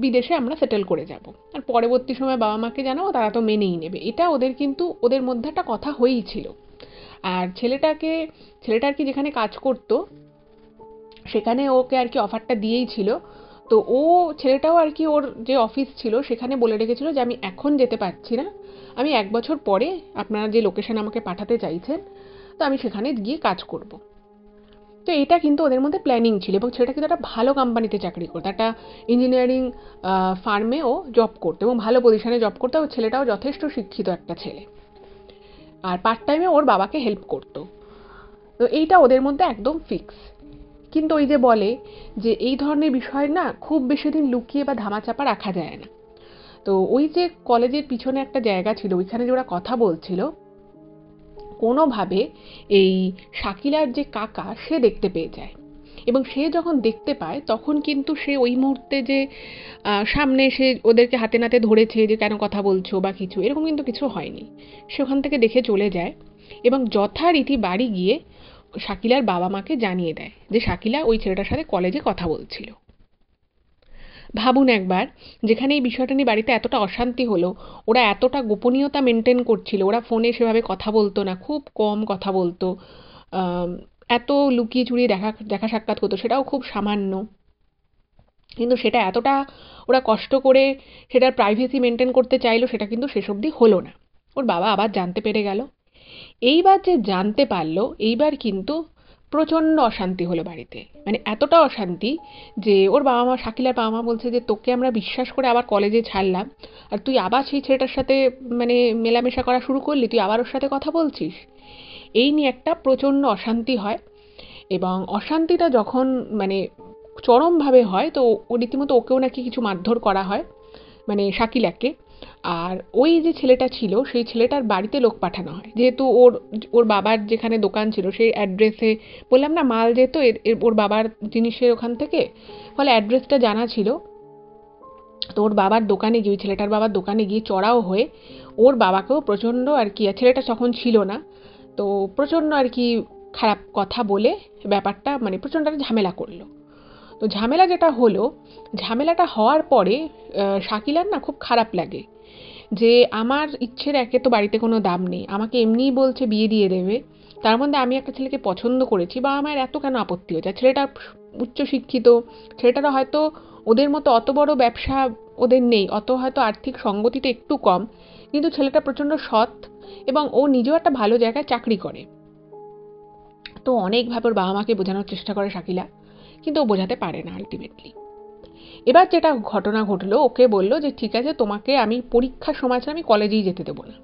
বিদেশে আমরা সেটেল করে যাব, আর পরবর্তী সময় বাবা মাকে জানাবো, তারা তো মেনেই নেবে। এটা ওদের কিন্তু ওদের মধ্যে একটা কথা হয়েই ছিল। আর ছেলেটা আর কি যেখানে কাজ করতো সেখানে ওকে আর কি অফারটা দিয়েই ছিল। তো ছেলেটাও আর কি ওর যে অফিস ছিল সেখানে বলে রেখেছিল যে আমি এখন যেতে পারছি না, আমি 1 বছর পরে আপনারা যে লোকেশন আমাকে পাঠাতে চাইছেন, তো আমি সেখানে গিয়ে কাজ করব। তো এটা কিন্তু ওদের মধ্যে প্ল্যানিং ছিল, এবং ছেলেটা কিন্তু একটা ভালো কোম্পানিতে চাকরি করতো, একটা ইঞ্জিনিয়ারিং ফার্মে ও জব করতো এবং ভালো পজিশনে জব করতো। ও ছেলেটাও যথেষ্ট শিক্ষিত একটা ছেলে, আর পার্ট টাইমে ওর বাবাকে হেল্প করতো। তো এইটা ওদের মধ্যে একদম ফিক্স। কিন্তু ওই যে বলে যে এই ধরনের বিষয় না খুব বেশি দিন লুকিয়ে বা ধামাচাপা রাখা যায় না। তো ওই যে কলেজের পিছনে একটা জায়গা ছিল, ওইখানে যে ওরা কথা বলছিল, কোনোভাবে এই শাকিলার যে কাকা সে দেখতে পেয়ে যায়, এবং সে যখন দেখতে পায় তখন কিন্তু সে ওই মুহূর্তে যে সামনে সে ওদেরকে হাতে নাতে ধরেছে যে কেন কথা বলছো বা কিছু, এরকম কিন্তু কিছু হয়নি। সে ওখান থেকে দেখে চলে যায় এবং যথারীতি বাড়ি গিয়ে শাকিলার বাবা মাকে জানিয়ে দেয় যে শাকিলা ওই ছেলেটার সাথে কলেজে কথা বলছিল। ভাবুন একবার, যেখানে এই বিষয়টা নিয়ে বাড়িতে এতটা অশান্তি হলো, ওরা এতটা গোপনীয়তা মেনটেন করছিল, ওরা ফোনে সেভাবে কথা বলতো না, খুব কম কথা বলতো, আম, এত লুকিয়ে চুরিয়ে দেখা দেখা সাক্ষাৎ হতো সেটাও খুব সামান্য, কিন্তু সেটা এতটা ওরা কষ্ট করে সেটার প্রাইভেসি মেনটেন করতে চাইলো, সেটা কিন্তু শেষ অবধি হলো না। ওর বাবা আবার জানতে পেরে গেল। এইবার যে জানতে পারলো, এইবার কিন্তু প্রচণ্ড অশান্তি হলো বাড়িতে, মানে এতটা অশান্তি যে ওর বাবা মা, শাকিলার বাবা মা বলছে যে তোকে আমরা বিশ্বাস করে আবার কলেজে ছাড়লাম, আর তুই আবার সেই ছেলেটার সাথে মানে মেলামেশা করা শুরু করলি, তুই আবার ওর সাথে কথা বলছিস। এই নিয়ে একটা প্রচণ্ড অশান্তি হয়। এবং অশান্তিটা যখন মানে চরমভাবে হয়, তো ও রীতিমতো ওকেও নাকি কিছু মারধর করা হয়, মানে শাকিলাকে। আর ওই যে ছেলেটা ছিল, সেই ছেলেটার বাড়িতে লোক পাঠানো হয়, যেহেতু ওর ওর বাবার যেখানে দোকান ছিল সেই অ্যাড্রেসে, বললাম না মাল যেত ওর বাবার জিনিসের ওখান থেকে, ফলে অ্যাড্রেসটা জানা ছিল। তো ওর বাবার দোকানে গিয়ে, ওই ছেলেটার বাবার দোকানে গিয়ে চড়াও হয়ে ওর বাবাকেও প্রচণ্ড আর কি, আর ছেলেটা তখন ছিল না, তো প্রচণ্ড আর কি খারাপ কথা বলে ব্যাপারটা মানে প্রচণ্ড একটা ঝামেলা করলো। তো ঝামেলা যেটা হলো, ঝামেলাটা হওয়ার পরে শাকিলার না খুব খারাপ লাগে যে আমার ইচ্ছের একে তো বাড়িতে কোনো দাম নেই, আমাকে এমনিই বলছে বিয়ে দিয়ে দেবে, তার মধ্যে আমি একটা ছেলেকে পছন্দ করেছি, বা আমার এত কেন আপত্তি হচ্ছে। ছেলেটা উচ্চশিক্ষিত, ছেলেটারা হয়তো ওদের মতো অত বড় ব্যবসা ওদের নেই, অত হয়তো আর্থিক সঙ্গতিটা একটু কম, কিন্তু ছেলেটা প্রচণ্ড সৎ এবং ও নিজেও একটা ভালো জায়গায় চাকরি করে। তো অনেকভাবে ওর বাবা মাকে বোঝানোর চেষ্টা করে শাকিলা, কিন্তু ও বোঝাতে পারে না আলটিমেটলি। এবার যেটা ঘটনা ঘটলো, ওকে বলল যে ঠিক আছে, তোমাকে আমি পরীক্ষার সময় ছাড়া আমি কলেজেই যেতে দেবো না।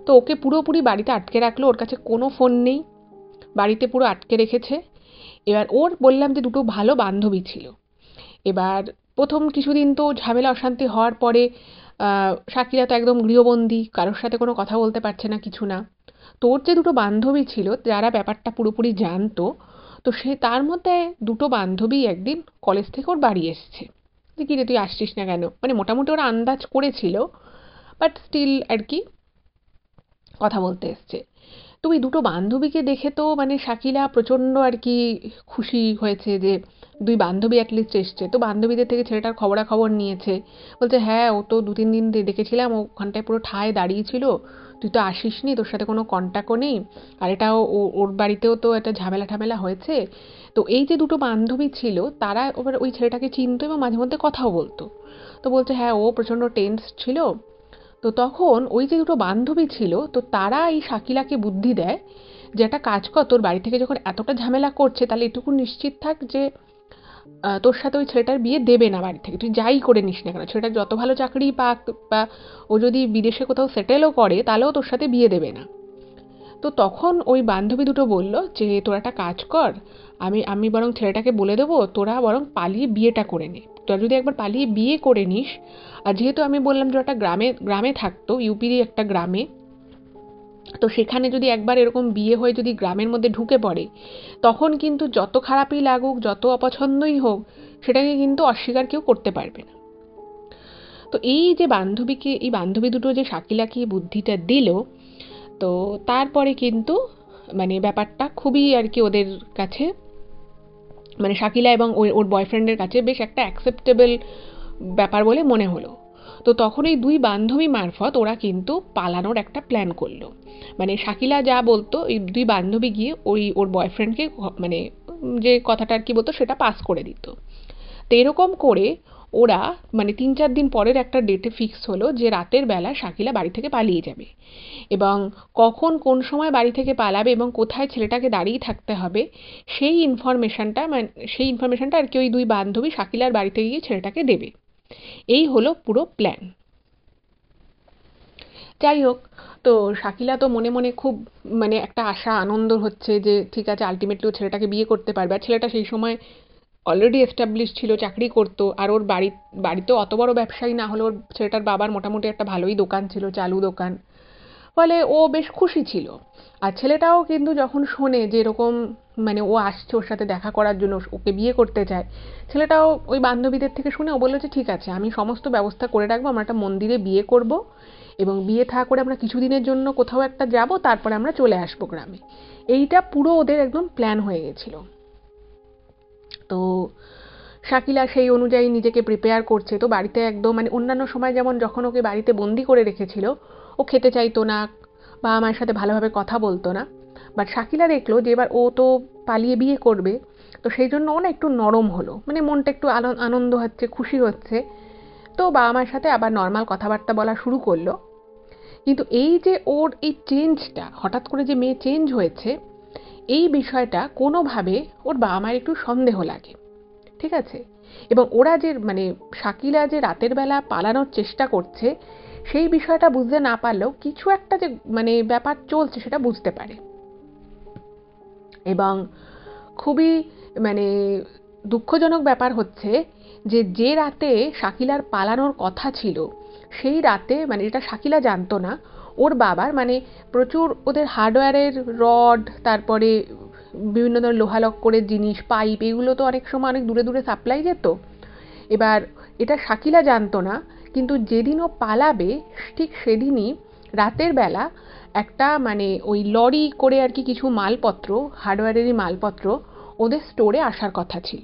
তো ওকে পুরোপুরি বাড়িতে আটকে রাখলো, ওর কাছে কোনো ফোন নেই, বাড়িতে পুরো আটকে রেখেছে। এবার ওর বললাম যে দুটো ভালো বান্ধবী ছিল। এবার প্রথম কিছুদিন তো ঝামেলা অশান্তি হওয়ার পরে শাকিরা তো একদম গৃহবন্দী, কারোর সাথে কোনো কথা বলতে পারছে না, কিছু না। তো ওর যে দুটো বান্ধবী ছিল যারা ব্যাপারটা পুরোপুরি জানতো, তো সে তার মধ্যে দুটো বান্ধবী একদিন কলেজ থেকে ওর বাড়ি এসছে, যে কী রে তুই আসছিস না কেন, মানে মোটামুটি ওরা আন্দাজ করেছিল, বাট স্টিল আর কি কথা বলতে এসছে। তো ওই দুটো বান্ধবীকে দেখে তো মানে শাকিলা প্রচণ্ড আর কি খুশি হয়েছে যে দুই বান্ধবী অ্যাটলিস্ট এসছে। তো বান্ধবীদের থেকে ছেলেটার খবরাখবর নিয়েছে, বলছে হ্যাঁ ও তো দু তিন দিন দেখেছিলাম, ওখানটায় পুরো ঠায় দাঁড়িয়েছিল, তুই তো আসিসনি, তোর সাথে কোনো কন্ট্যাক্টও নেই, আর এটাও ওর বাড়িতেও তো একটা ঝামেলা ঠামেলা হয়েছে। তো এই যে দুটো বান্ধবী ছিল তারা এবার ওই ছেলেটাকে চিনতো এবং মাঝে মধ্যে কথাও বলতো। তো বলছে হ্যাঁ ও প্রচণ্ড টেন্স ছিল। তো তখন ওই যে দুটো বান্ধবী ছিল, তো তারা এই শাকিলাকে বুদ্ধি দেয় যে একটা কাজ কর, তোর বাড়ি থেকে যখন এতটা ঝামেলা করছে তাহলে এটুকু নিশ্চিত থাক যে তোর সাথে ওই ছেলেটার বিয়ে দেবে না বাড়ি থেকে, তুই যাই করে নিস না কেন, ছেলেটার যত ভালো চাকরি পাক বা ও যদি বিদেশে কোথাও সেটেলও করে তাহলেও তোর সাথে বিয়ে দেবে না। তো তখন ওই বান্ধবী দুটো বলল যে তোরা একটা কাজ কর, আমি আমি বরং ছেলেটাকে বলে দেবো তোরা বরং পালিয়ে বিয়েটা করে নে, তোরা যদি একবার পালিয়ে বিয়ে করে নিস, আর যেহেতু আমি বললাম যে একটা গ্রামে গ্রামে থাকতো, ইউপিরই একটা গ্রামে, তো সেখানে যদি একবার এরকম বিয়ে হয়ে যদি গ্রামের মধ্যে ঢুকে পড়ে, তখন কিন্তু যত খারাপই লাগুক, যত অপছন্দই হোক, সেটাকে কিন্তু অস্বীকার কেউ করতে পারবে না। তো এই যে বান্ধবীকে, এই বান্ধবী দুটো যে শাকিলাকে বুদ্ধিটা দিল, তো তারপরে কিন্তু মানে ব্যাপারটা খুবই আর কি ওদের কাছে, মানে শাকিলা এবং ওর বয়ফ্রেন্ডের কাছে বেশ একটা অ্যাকসেপ্টেবল ব্যাপার বলে মনে হলো। তো তখন এই দুই বান্ধবী মারফত ওরা কিন্তু পালানোর একটা প্ল্যান করলো। মানে শাকিলা যা বলতো এই দুই বান্ধবী গিয়ে ওর বয়ফ্রেন্ডকে মানে যে কথাটা আর কি বলতো সেটা পাস করে দিত। তো এরকম করে ওরা মানে 3-4 দিন পরের একটা ডেটে ফিক্স হলো যে রাতের বেলা শাকিলা বাড়ি থেকে পালিয়ে যাবে, এবং কখন কোন সময় বাড়ি থেকে পালাবে এবং কোথায় ছেলেটাকে দাঁড়িয়ে থাকতে হবে সেই ইনফরমেশনটা, মানে সেই ইনফরমেশনটা আর কি ওই দুই বান্ধবী শাকিলার বাড়িতে গিয়ে ছেলেটাকে দেবে। এই হলো পুরো প্ল্যান। যাই হোক, তো শাকিলা তো মনে মনে খুব মানে একটা আশা আনন্দ হচ্ছে যে ঠিক আছে আলটিমেটলি ও ছেলেটাকে বিয়ে করতে পারবে, আর ছেলেটা সেই সময় অলরেডি এস্টাবলিশ ছিল, চাকরি করতো, আর ওর বাড়িতেও অত বড় ব্যবসায়ী না হলেও ওর ছেলেটার বাবার মোটামুটি একটা ভালোই দোকান ছিল, চালু দোকান, ফলে ও বেশ খুশি ছিল। আর ছেলেটাও কিন্তু যখন শোনে যে এরকম মানে ও আসছে ওর সাথে দেখা করার জন্য, ওকে বিয়ে করতে চায়, ছেলেটাও ওই বান্ধবীদের থেকে শুনে ও বললো যে ঠিক আছে আমি সমস্ত ব্যবস্থা করে রাখবো, আমরা একটা মন্দিরে বিয়ে করব, এবং বিয়ে থা করে আমরা কিছুদিনের জন্য কোথাও একটা যাব, তারপরে আমরা চলে আসবো গ্রামে। এইটা পুরো ওদের একদম প্ল্যান হয়ে গেছিল। তো শাকিলা সেই অনুযায়ী নিজেকে প্রিপেয়ার করছে। তো বাড়িতে একদম মানে অন্যান্য সময় যেমন যখন ওকে বাড়িতে বন্দি করে রেখেছিল, ও খেতে চাইতো না, বাবা মায়ের সাথে ভালোভাবে কথা বলতো না। বাট শাকিলা দেখলো যে এবার ও তো পালিয়ে বিয়ে করবে, তো সেই জন্য ও না একটু নরম হলো, মানে মনটা একটু আনন্দ হচ্ছে, খুশি হচ্ছে। তো বাবা মায়ের সাথে আবার নর্মাল কথাবার্তা বলা শুরু করলো। কিন্তু এই যে ওর এই চেঞ্জটা, হঠাৎ করে যে মেয়ে চেঞ্জ হয়েছে, এই বিষয়টা কোনোভাবে ওর বাবা মায়ের একটু সন্দেহ লাগে, ঠিক আছে? এবং ওরা যে মানে শাকিলা যে রাতের বেলা পালানোর চেষ্টা করছে, সেই বিষয়টা বুঝতে না পারলেও কিছু একটা যে মানে ব্যাপার চলছে সেটা বুঝতে পারে। এবং খুবই মানে দুঃখজনক ব্যাপার হচ্ছে যে যে রাতে শাকিলার পালানোর কথা ছিল, সেই রাতে মানে এটা শাকিলা জানতো না, ওর বাবার মানে প্রচুর ওদের হার্ডওয়্যারের রড, তারপরে বিভিন্ন ধরনের লোহালক্করের জিনিস, পাইপ, এগুলো তো অনেক সময় অনেক দূরে দূরে সাপ্লাই যেত। এবার এটা শাকিলা জানতো না, কিন্তু যেদিন ও পালাবে ঠিক সেদিনই রাতের বেলা একটা মানে ওই লরি করে আর কি কিছু মালপত্র, হার্ডওয়্যারেরই মালপত্র ওদের স্টোরে আসার কথা ছিল।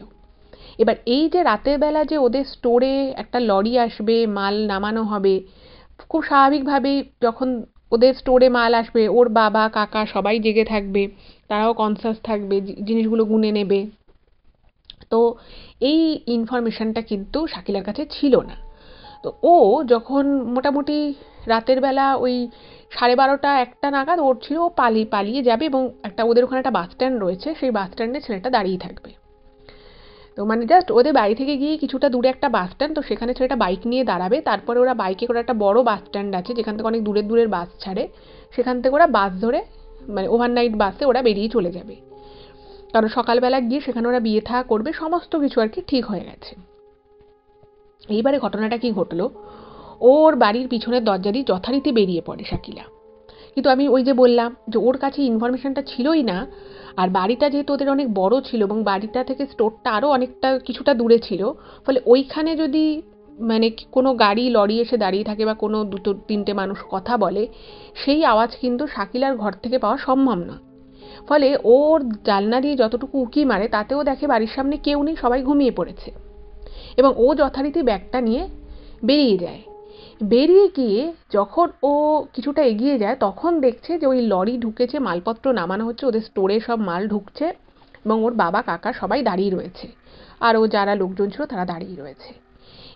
এবার এই যে রাতের বেলা যে ওদের স্টোরে একটা লরি আসবে, মাল নামানো হবে, খুব স্বাভাবিকভাবেই যখন ওদের স্টোরে মাল আসবে, ওর বাবা কাকা সবাই জেগে থাকবে, তারাও কনসাস থাকবে, জিনিসগুলো গুনে নেবে। তো এই ইনফরমেশনটা কিন্তু শাকিলার কাছে ছিল না। তো ও যখন মোটামুটি রাতের বেলা ওই 12:30-1টা নাগাদ ওর ছিল ও পালিয়ে যাবে, এবং একটা ওদের ওখানে একটা বাস স্ট্যান্ড রয়েছে, সেই বাস স্ট্যান্ডে ছেলেটা দাঁড়িয়ে থাকবে। তো মানে জাস্ট ওদের বাড়ি থেকে গিয়ে কিছুটা দূরে একটা বাস স্ট্যান্ড, তো সেখানে ছেলেটা বাইক নিয়ে দাঁড়াবে, তারপরে ওরা বাইকে করে একটা বড় বাস স্ট্যান্ড আছে যেখান থেকে অনেক দূরের দূরের বাস ছাড়ে, সেখান থেকে ওরা বাস ধরে মানে ওভারনাইট বাসে ওরা বেরিয়ে চলে যাবে। কারণ সকালবেলা গিয়ে সেখানে ওরা বিয়ে থা করবে, সমস্ত কিছু আর কি ঠিক হয়ে গেছে। এইবারে ঘটনাটা কি ঘটলো, ওর বাড়ির পিছনের দরজা দিয়ে যথারীতি বেরিয়ে পড়ে শাকিলা। কিন্তু আমি ওই যে বললাম যে ওর কাছে ইনফরমেশনটা ছিলই না, আর বাড়িটা যেহেতু ওদের অনেক বড় ছিল এবং বাড়িটা থেকে স্টোরটা আরও অনেকটা কিছুটা দূরে ছিল, ফলে ওইখানে যদি মানে কোনো গাড়ি লরি এসে দাঁড়িয়ে থাকে বা কোনো 2-3টে মানুষ কথা বলে, সেই আওয়াজ কিন্তু শাকিলার ঘর থেকে পাওয়া সম্ভব না। ফলে ওর জানলা দিয়ে যতটুকু উঁকি মারে তাতেও দেখে বাড়ির সামনে কেউ নেই, সবাই ঘুমিয়ে পড়েছে। এবং ও যথারীতি ব্যাগটা নিয়ে বেরিয়ে যায়। বেরিয়ে গিয়ে যখন ও কিছুটা এগিয়ে যায়, তখন দেখছে যে ওই লরি ঢুকেছে, মালপত্র নামানো হচ্ছে, ওদের স্টোরে সব মাল ঢুকছে, এবং ওর বাবা কাকা সবাই দাঁড়িয়ে রয়েছে, আর ও যারা লোকজন ছিল তারা দাঁড়িয়ে রয়েছে।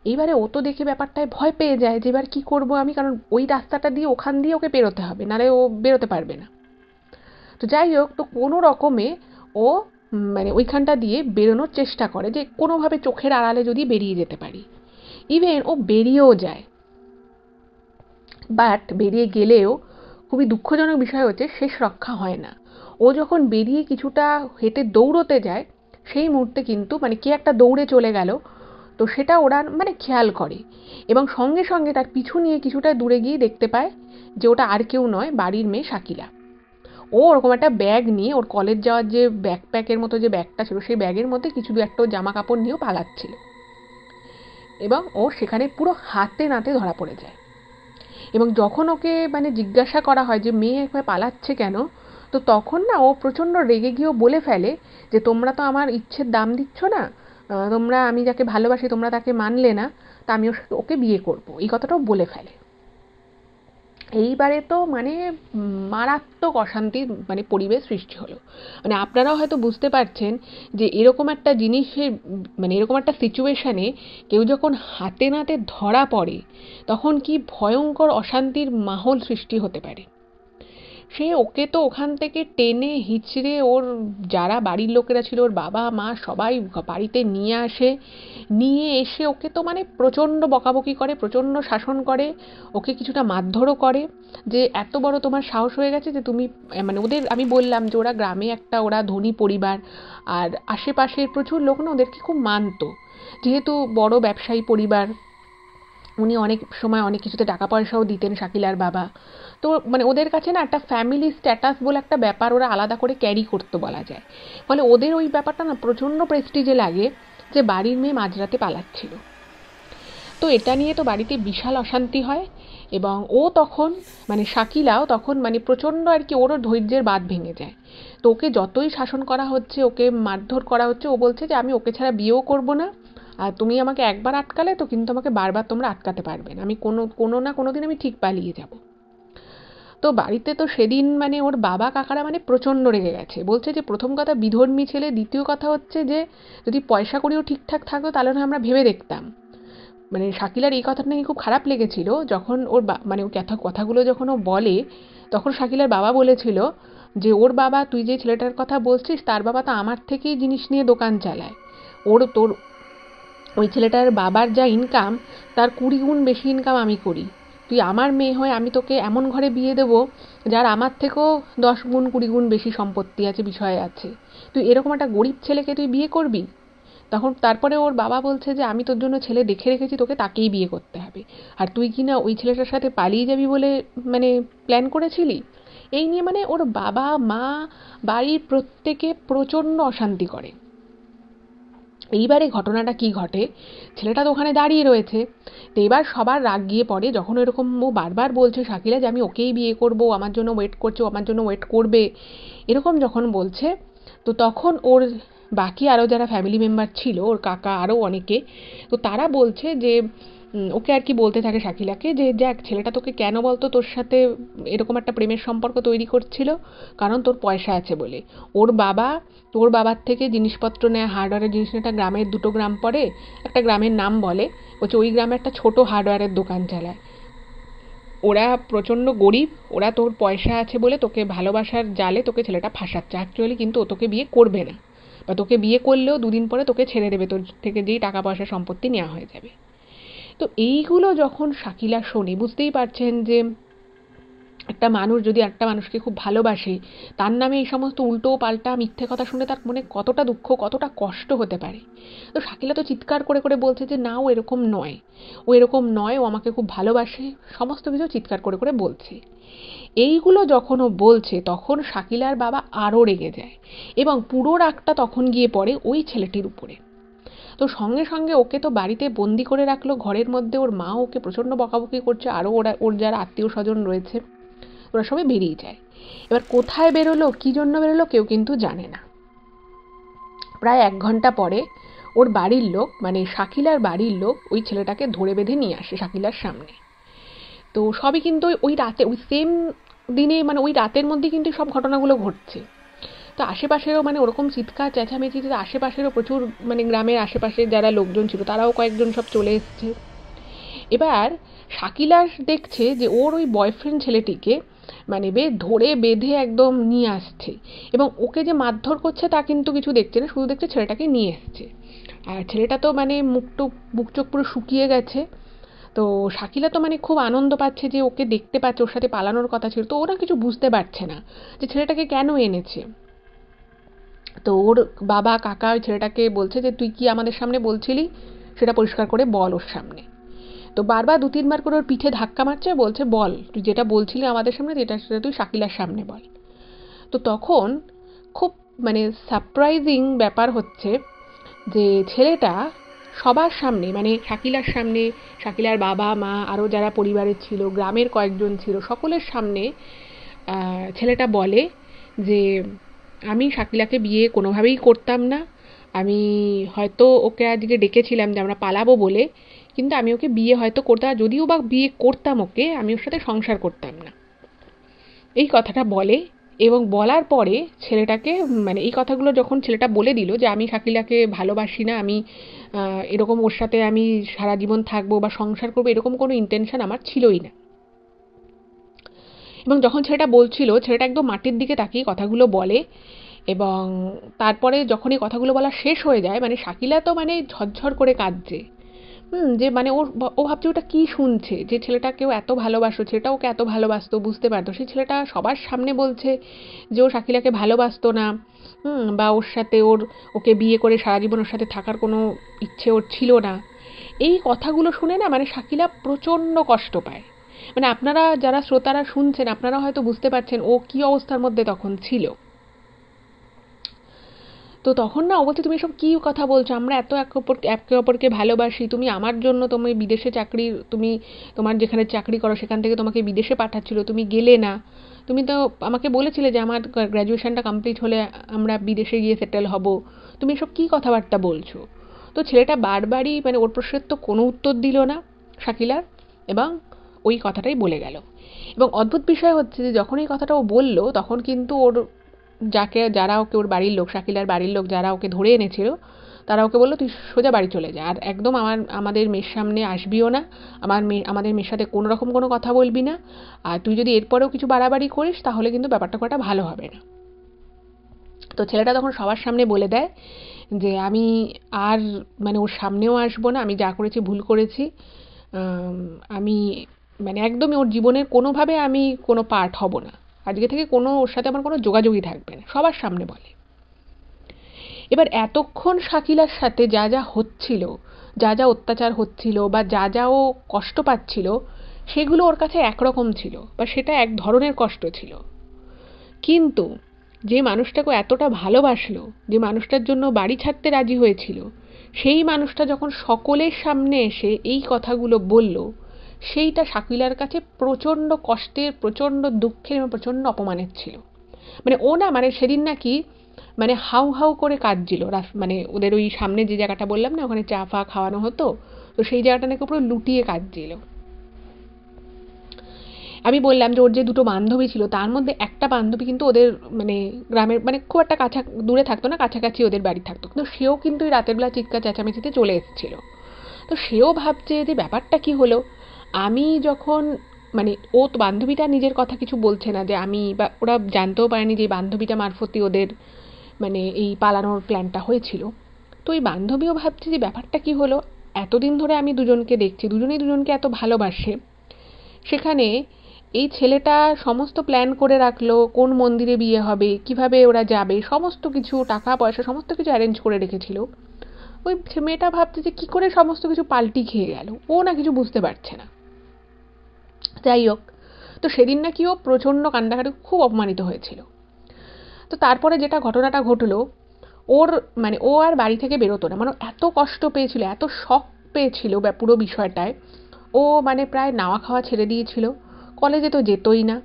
এইবারে ও তো দেখে ব্যাপারটায় ভয় পেয়ে যায় যে এবার কি করব আমি, কারণ ওই রাস্তাটা দিয়ে ওখান দিয়ে ওকে বেরোতে হবে, নাহলে ও বেরোতে পারবে না। তো যাই হোক, তো কোনো রকমে ও মানে ওইখানটা দিয়ে বেরোনোর চেষ্টা করে যে কোনোভাবে চোখের আড়ালে যদি বেরিয়ে যেতে পারি। ইভেন ও বেরিয়েও যায়, বাট বেরিয়ে গেলেও খুবই দুঃখজনক বিষয় হচ্ছে শেষ রক্ষা হয় না। ও যখন বেরিয়ে কিছুটা হেঁটে দৌড়তে যায়, সেই মুহূর্তে কিন্তু মানে কে একটা দৌড়ে চলে গেল, তো সেটা ওরা মানে খেয়াল করে, এবং সঙ্গে সঙ্গে তার পিছু নিয়ে কিছুটা দূরে গিয়ে দেখতে পায় যে ওটা আর কেউ নয়, বাড়ির মেয়ে শাকিলা। ও ওরকম একটা ব্যাগ নিয়ে, ওর কলেজ যাওয়ার যে ব্যাকপ্যাকের মতো যে ব্যাগটা ছিল, সেই ব্যাগের মধ্যে কিছু দু একটা জামা কাপড় নিয়েও পালাচ্ছিল, এবং ও সেখানে পুরো হাতে নাতে ধরা পড়ে যায়। এবং যখন ওকে মানে জিজ্ঞাসা করা হয় যে মেয়ে একবার পালাচ্ছে কেন, তো তখন না ও প্রচণ্ড রেগে গিয়েও বলে ফেলে যে তোমরা তো আমার ইচ্ছের দাম দিচ্ছ না, তোমরা, আমি যাকে ভালোবাসি তোমরা তাকে মানলে না, তা আমি ওকে বিয়ে করব, এই কথাটাও বলে ফেলে। এইবারে তো মানে মারাত্মক অশান্তির মানে পরিবেশ সৃষ্টি হলো। মানে আপনারাও হয়তো বুঝতে পারছেন যে এরকম একটা জিনিসের মানে এরকম একটা সিচুয়েশানে কেউ যখন হাতে নাতে ধরা পড়ে, তখন কি ভয়ঙ্কর অশান্তির মাহল সৃষ্টি হতে পারে। সে ওকে তো ওখান থেকে টেনে হিচড়ে ওর যারা বাড়ির লোকেরা ছিল, ওর বাবা মা সবাই বাড়িতে নিয়ে আসে। নিয়ে এসে ওকে তো মানে প্রচণ্ড বকাবকি করে, প্রচণ্ড শাসন করে, ওকে কিছুটা মারধরও করে, যে এত বড় তোমার সাহস হয়ে গেছে যে তুমি মানে ওদের, আমি বললাম যে ওরা গ্রামে একটা ওরা ধনী পরিবার, আর আশেপাশের প্রচুর লোক না ওদেরকে খুব মানতো, যেহেতু বড় ব্যবসায়ী পরিবার, উনি অনেক সময় অনেক কিছুতে টাকা পয়সাও দিতেন শাকিলার বাবা। তো মানে ওদের কাছে না একটা ফ্যামিলি স্ট্যাটাস বলে একটা ব্যাপার ওরা আলাদা করে ক্যারি করতো বলা যায়। ফলে ওদের ওই ব্যাপারটা না প্রচণ্ড প্রেস্টিজে লাগে যে বাড়ির মেয়ে মাঝরাতে পালাচ্ছিল। তো এটা নিয়ে তো বাড়িতে বিশাল অশান্তি হয়, এবং ও তখন মানে শাকিলাও তখন মানে প্রচণ্ড আর কি ওরও ধৈর্যের বাঁধ ভেঙে যায়। তো ওকে যতই শাসন করা হচ্ছে, ওকে মারধর করা হচ্ছে, ও বলছে যে আমি ওকে ছাড়া বিয়েও করব না, আর তুমি আমাকে একবার আটকালে তো কিন্তু আমাকে বারবার তোমরা আটকাতে পারবে না, আমি কোনো না কোনো দিন আমি ঠিক পালিয়ে যাব। তো বাড়িতে তো সেদিন মানে ওর বাবা কাকারা মানে প্রচণ্ড রেগে গেছে, বলছে যে প্রথম কথা বিধর্মী ছেলে, দ্বিতীয় কথা হচ্ছে যে যদি পয়সা কড়িও ঠিকঠাক থাকতো তাহলে না আমরা ভেবে দেখতাম। মানে শাকিলার এই কথাটা নাকি খুব খারাপ লেগেছিল যখন ওর মানে ও কথাগুলো যখন ও বলে, তখন শাকিলার বাবা বলেছিল যে ওর বাবা, তুই যে ছেলেটার কথা বলছিস তার বাবা তো আমার থেকেই জিনিস নিয়ে দোকান চালায়, তোর ওই ছেলেটার বাবার যা ইনকাম তার 20 গুণ বেশি ইনকাম আমি করি। তুই আমার মেয়ে হয়ে আমি তোকে এমন ঘরে বিয়ে দেবো যার আমার থেকেও 10 গুণ 20 গুণ বেশি সম্পত্তি আছে, বিষয় আছে, তুই এরকম একটা গরিব ছেলেকে তুই বিয়ে করবি? তখন তারপরে ওর বাবা বলছে যে আমি তোর জন্য ছেলে দেখে রেখেছি, তোকে তাকেই বিয়ে করতে হবে, আর তুই কি না ওই ছেলেটার সাথে পালিয়ে যাবি বলে মানে প্ল্যান করেছিলি। এই নিয়ে মানে ওর বাবা মা বাড়ির প্রত্যেকে প্রচণ্ড অশান্তি করে। এইবারে ঘটনাটা কি ঘটে, ছেলেটা তো ওখানে দাঁড়িয়ে রয়েছে, তো এবার সবার রাগ গিয়ে পড়ে যখন এরকম ও বারবার বলছে শাকিলা যে আমি ওকেই বিয়ে করবো, আমার জন্য ওয়েট করছে, ও আমার জন্য ওয়েট করবে, এরকম যখন বলছে, তো তখন ওর বাকি আরও যারা ফ্যামিলি মেম্বার ছিল, ওর কাকা আরও অনেকে, তো তারা বলছে যে ওকে আর কি বলতে থাকে শাকিলাকে যে দেখ ছেলেটা তোকে কেন বলতো তোর সাথে এরকম একটা প্রেমের সম্পর্ক তৈরি করছিল, কারণ তোর পয়সা আছে বলে। ওর বাবা তোর বাবার থেকে জিনিসপত্র নেয়, হার্ডওয়্যারের জিনিস নেয়, একটা গ্রামের 2টো গ্রাম পরে একটা গ্রামের নাম বলে, বলছে ওই গ্রামে একটা ছোট হার্ডওয়্যারের দোকান চালায়, ওরা প্রচণ্ড গরিব, ওরা তোর পয়সা আছে বলে তোকে ভালোবাসার জালে তোকে ছেলেটা ফাঁসাচ্ছে, অ্যাকচুয়ালি কিন্তু ও তোকে বিয়ে করবে না, বা তোকে বিয়ে করলেও 2 দিন পরে তোকে ছেড়ে দেবে, তোর থেকে যেই টাকা পয়সা সম্পত্তি নেওয়া হয়ে যাবে। তো এইগুলো যখন শাকিলা শোনে, বুঝতেই পারছেন যে একটা মানুষ যদি একটা মানুষকে খুব ভালোবাসে, তার নামে এই সমস্ত উল্টো পাল্টা মিথ্যে কথা শুনে তার মনে কতটা দুঃখ কতটা কষ্ট হতে পারে। তো শাকিলা তো চিৎকার করে করে বলছে যে না ও এরকম নয়, ও এরকম নয়, ও আমাকে খুব ভালোবাসে, সমস্ত কিছু চিৎকার করে করে বলছে। এইগুলো যখন ও বলছে তখন শাকিলার বাবা আরও রেগে যায়, এবং পুরো রাগটা তখন গিয়ে পড়ে ওই ছেলেটির উপরে। তো সঙ্গে সঙ্গে ওকে তো বাড়িতে বন্দি করে রাখলো ঘরের মধ্যে, ওর মা ওকে প্রচণ্ড বকাবকি করছে, আরও ওর যারা আত্মীয় স্বজন রয়েছে ওরা সবাই বেরিয়ে যায়। এবার কোথায় বেরোলো, কী জন্য বেরোলো কেউ কিন্তু জানে না। প্রায় 1 ঘন্টা পরে ওর বাড়ির লোক মানে শাকিলার বাড়ির লোক ওই ছেলেটাকে ধরে বেঁধে নিয়ে আসে শাকিলার সামনে। তো সবই কিন্তু ওই রাতে, ওই সেম দিনে মানে ওই রাতের মধ্যে কিন্তু সব ঘটনাগুলো ঘটছে। তো আশেপাশেরও মানে ওরকম চিৎকার চেঁচামেচিতে আশেপাশেরও প্রচুর মানে গ্রামের আশেপাশে যারা লোকজন ছিল তারাও কয়েকজন সব চলে এসছে। এবার শাকিলা দেখছে যে ওর ওই বয়ফ্রেন্ড ছেলেটিকে মানে ধরে বেঁধে একদম নিয়ে আসছে, এবং ওকে যে মারধর করছে তা কিন্তু কিছু দেখছে না, শুধু দেখছে ছেলেটাকে নিয়ে এসছে। আর ছেলেটা তো মানে বুক চোখ পুরো শুকিয়ে গেছে। তো শাকিলা তো মানে খুব আনন্দ পাচ্ছে যে ওকে দেখতে পাচ্ছে, ওর সাথে পালানোর কথা ছিল, তো ওরা কিছু বুঝতে পারছে না যে ছেলেটাকে কেন এনেছে। তো ওর বাবা কাকা ওই ছেলেটাকে বলছে যে তুই কি আমাদের সামনে বলছিলি সেটা পরিষ্কার করে বল ওর সামনে। তো বারবার 2-3 বার করে ওর পিঠে ধাক্কা মারছে, বলছে বল তুই যেটা বলছিলি আমাদের সামনে সেটা তুই শাকিলার সামনে বল। তো তখন খুব মানে সারপ্রাইজিং ব্যাপার হচ্ছে যে ছেলেটা সবার সামনে মানে শাকিলার সামনে, শাকিলার বাবা মা আরও যারা পরিবারের ছিল, গ্রামের কয়েকজন ছিল, সকলের সামনে ছেলেটা বলে যে আমি শাকিলাকে বিয়ে কোনোভাবেই করতাম না, আমি হয়তো ওকে আজকে ডেকেছিলাম যে আমরা পালাবো বলে, কিন্তু আমি ওকে বিয়ে হয়তো করতাম, যদিও বা বিয়ে করতাম ওকে, আমি ওর সাথে সংসার করতাম না, এই কথাটা বলে। এবং বলার পরে ছেলেটাকে মানে এই কথাগুলো যখন ছেলেটা বলে দিল যে আমি শাকিলাকে ভালোবাসি না, আমি এরকম ওর সাথে আমি সারা জীবন থাকবো বা সংসার করবো এরকম কোনো ইন্টেনশন আমার ছিলই না। এবং যখন ছেলেটা বলছিল ছেলেটা একদম মাটির দিকে তাকিয়ে কথাগুলো বলে, এবং তারপরে যখন এই কথাগুলো বলা শেষ হয়ে যায় মানে শাকিলা তো মানে ঝরঝর করে কাঁদছে। যে মানে ও ভাবছে ওটা কি শুনছে, যে ছেলেটাকেও এত ভালোবাসতো, ছেলেটা ওকে এত ভালোবাসতো, বুঝতে পারতো, সেই ছেলেটা সবার সামনে বলছে যে ও শাকিলাকে ভালোবাসতো না, বা ওর সাথে ওকে বিয়ে করে সারা জীবন ওর সাথে থাকার কোনো ইচ্ছে ওর ছিল না। এই কথাগুলো শুনে না মানে শাকিলা প্রচণ্ড কষ্ট পায়। মানে আপনারা যারা শ্রোতারা শুনছেন আপনারা হয়তো বুঝতে পারছেন ও কী অবস্থার মধ্যে তখন ছিল। তো তখন না ও বলছে তুমি এসব কী কথা বলছো, আমরা এত একে অপরকে ভালোবাসি, তুমি আমার জন্য তুমি বিদেশে তুমি তোমার যেখানে চাকরি করো সেখান থেকে তোমাকে বিদেশে পাঠাচ্ছিল, তুমি গেলে না, তুমি তো আমাকে বলেছিলে যে আমার গ্র্যাজুয়েশনটা কমপ্লিট হলে আমরা বিদেশে গিয়ে সেটেল হব, তুমি এসব কী কথাবার্তা বলছো। তো ছেলেটা বারবারই মানে ওর প্রশ্নের তো কোনো উত্তর দিল না শাকিলার, এবং ওই কথাটাই বলে গেল। এবং অদ্ভুত বিষয় হচ্ছে যে যখন এই কথাটা ও বলল, তখন কিন্তু ওর যারা ওকে, ওর বাড়ির লোক, শাকিলার বাড়ির লোক যারা ওকে ধরে এনেছিল, তারা ওকে বললো তুই সোজা বাড়ি চলে যা, আর একদম আমাদের মেয়ের সামনে আসবিও না, আমাদের মেয়ের সাথে কোনো রকম কোনো কথা বলবি না, আর তুই যদি এরপরেও কিছু বাড়াবাড়ি করিস তাহলে কিন্তু ব্যাপারটা কটা ভালো হবে না। তো ছেলেটা তখন সবার সামনে বলে দেয় যে আমি আর মানে ওর সামনেও আসবো না, আমি যা করেছি ভুল করেছি, আমি মানে একদমই ওর জীবনের কোনোভাবে আমি কোনো পার্ট হব না, আজকে থেকে কোনো ওর সাথে আমার কোনো যোগাযোগই থাকবে না, সবার সামনে বলে। এবার এতক্ষণ শাকিলার সাথে যা যা হচ্ছিল, যা যা অত্যাচার হচ্ছিল বা যা যা ও কষ্ট পাচ্ছিল, সেগুলো ওর কাছে একরকম ছিল বা সেটা এক ধরনের কষ্ট ছিল। কিন্তু যে মানুষটাকে এতটা ভালোবাসলো, যে মানুষটার জন্য বাড়ি ছাড়তে রাজি হয়েছিল, সেই মানুষটা যখন সকলের সামনে এসে এই কথাগুলো বলল, সেইটা শাকিলার কাছে প্রচণ্ড কষ্টের, প্রচণ্ড দুঃখের এবং প্রচণ্ড অপমানের ছিল। মানে ও না, মানে সেদিন নাকি মানে হাউ হাউ করে কাঁদছিল, মানে ওদের ওই সামনে যে জায়গাটা বললাম না, ওখানে চা ফা খাওয়ানো হতো, তো সেই জায়গাটা নাকি পুরো লুটিয়ে কাঁদছিল। আমি বললাম যে ওর যে দুটো বান্ধবী ছিল, তার মধ্যে একটা বান্ধবী কিন্তু ওদের মানে গ্রামের মানে খুব একটা দূরে থাকতো না, কাছাকাছি ওদের বাড়ি থাকতো, কিন্তু সেও কিন্তু ওই রাতের বেলা চিৎকার চেঁচামেচিতে চলে এসেছিল। তো সেও ভাবছে যে ব্যাপারটা কি হলো, আমি যখন মানে ও তো বান্ধবীটা নিজের কথা কিছু বলছে না, যে আমি বা ওরা জানতেও পারেনি যে বান্ধবীটা মারফতই ওদের মানে এই পালানোর প্ল্যানটা হয়েছিল। তো এই বান্ধবীও ভাবছে যে ব্যাপারটা কি হলো, এতদিন ধরে আমি দুজনকে দেখছি, দুজনেই দুজনকে এত ভালোবাসে, সেখানে এই ছেলেটা সমস্ত প্ল্যান করে রাখলো, কোন মন্দিরে বিয়ে হবে, কিভাবে ওরা যাবে, সমস্ত কিছু টাকা পয়সা সমস্ত কিছু অ্যারেঞ্জ করে রেখেছিল। ওই মেয়েটা ভাবছে যে কি করে সমস্ত কিছু পাল্টি খেয়ে গেল, ও না কিছু বুঝতে পারছে না। যাই হোক, তো সেদিন নাকি ও প্রচণ্ড কান্নাকাটি, খুব অপমানিত হয়েছিল। তো তারপরে যেটা ঘটনাটা ঘটলো, ওর মানে ও আর বাড়ি থেকে বেরোতো না, মানে এত কষ্ট পেয়েছিল, এত শক পেয়েছিল পুরো বিষয়টায়, ও মানে প্রায় নাওয়া খাওয়া ছেড়ে দিয়েছিল, কলেজে তো যেতই না,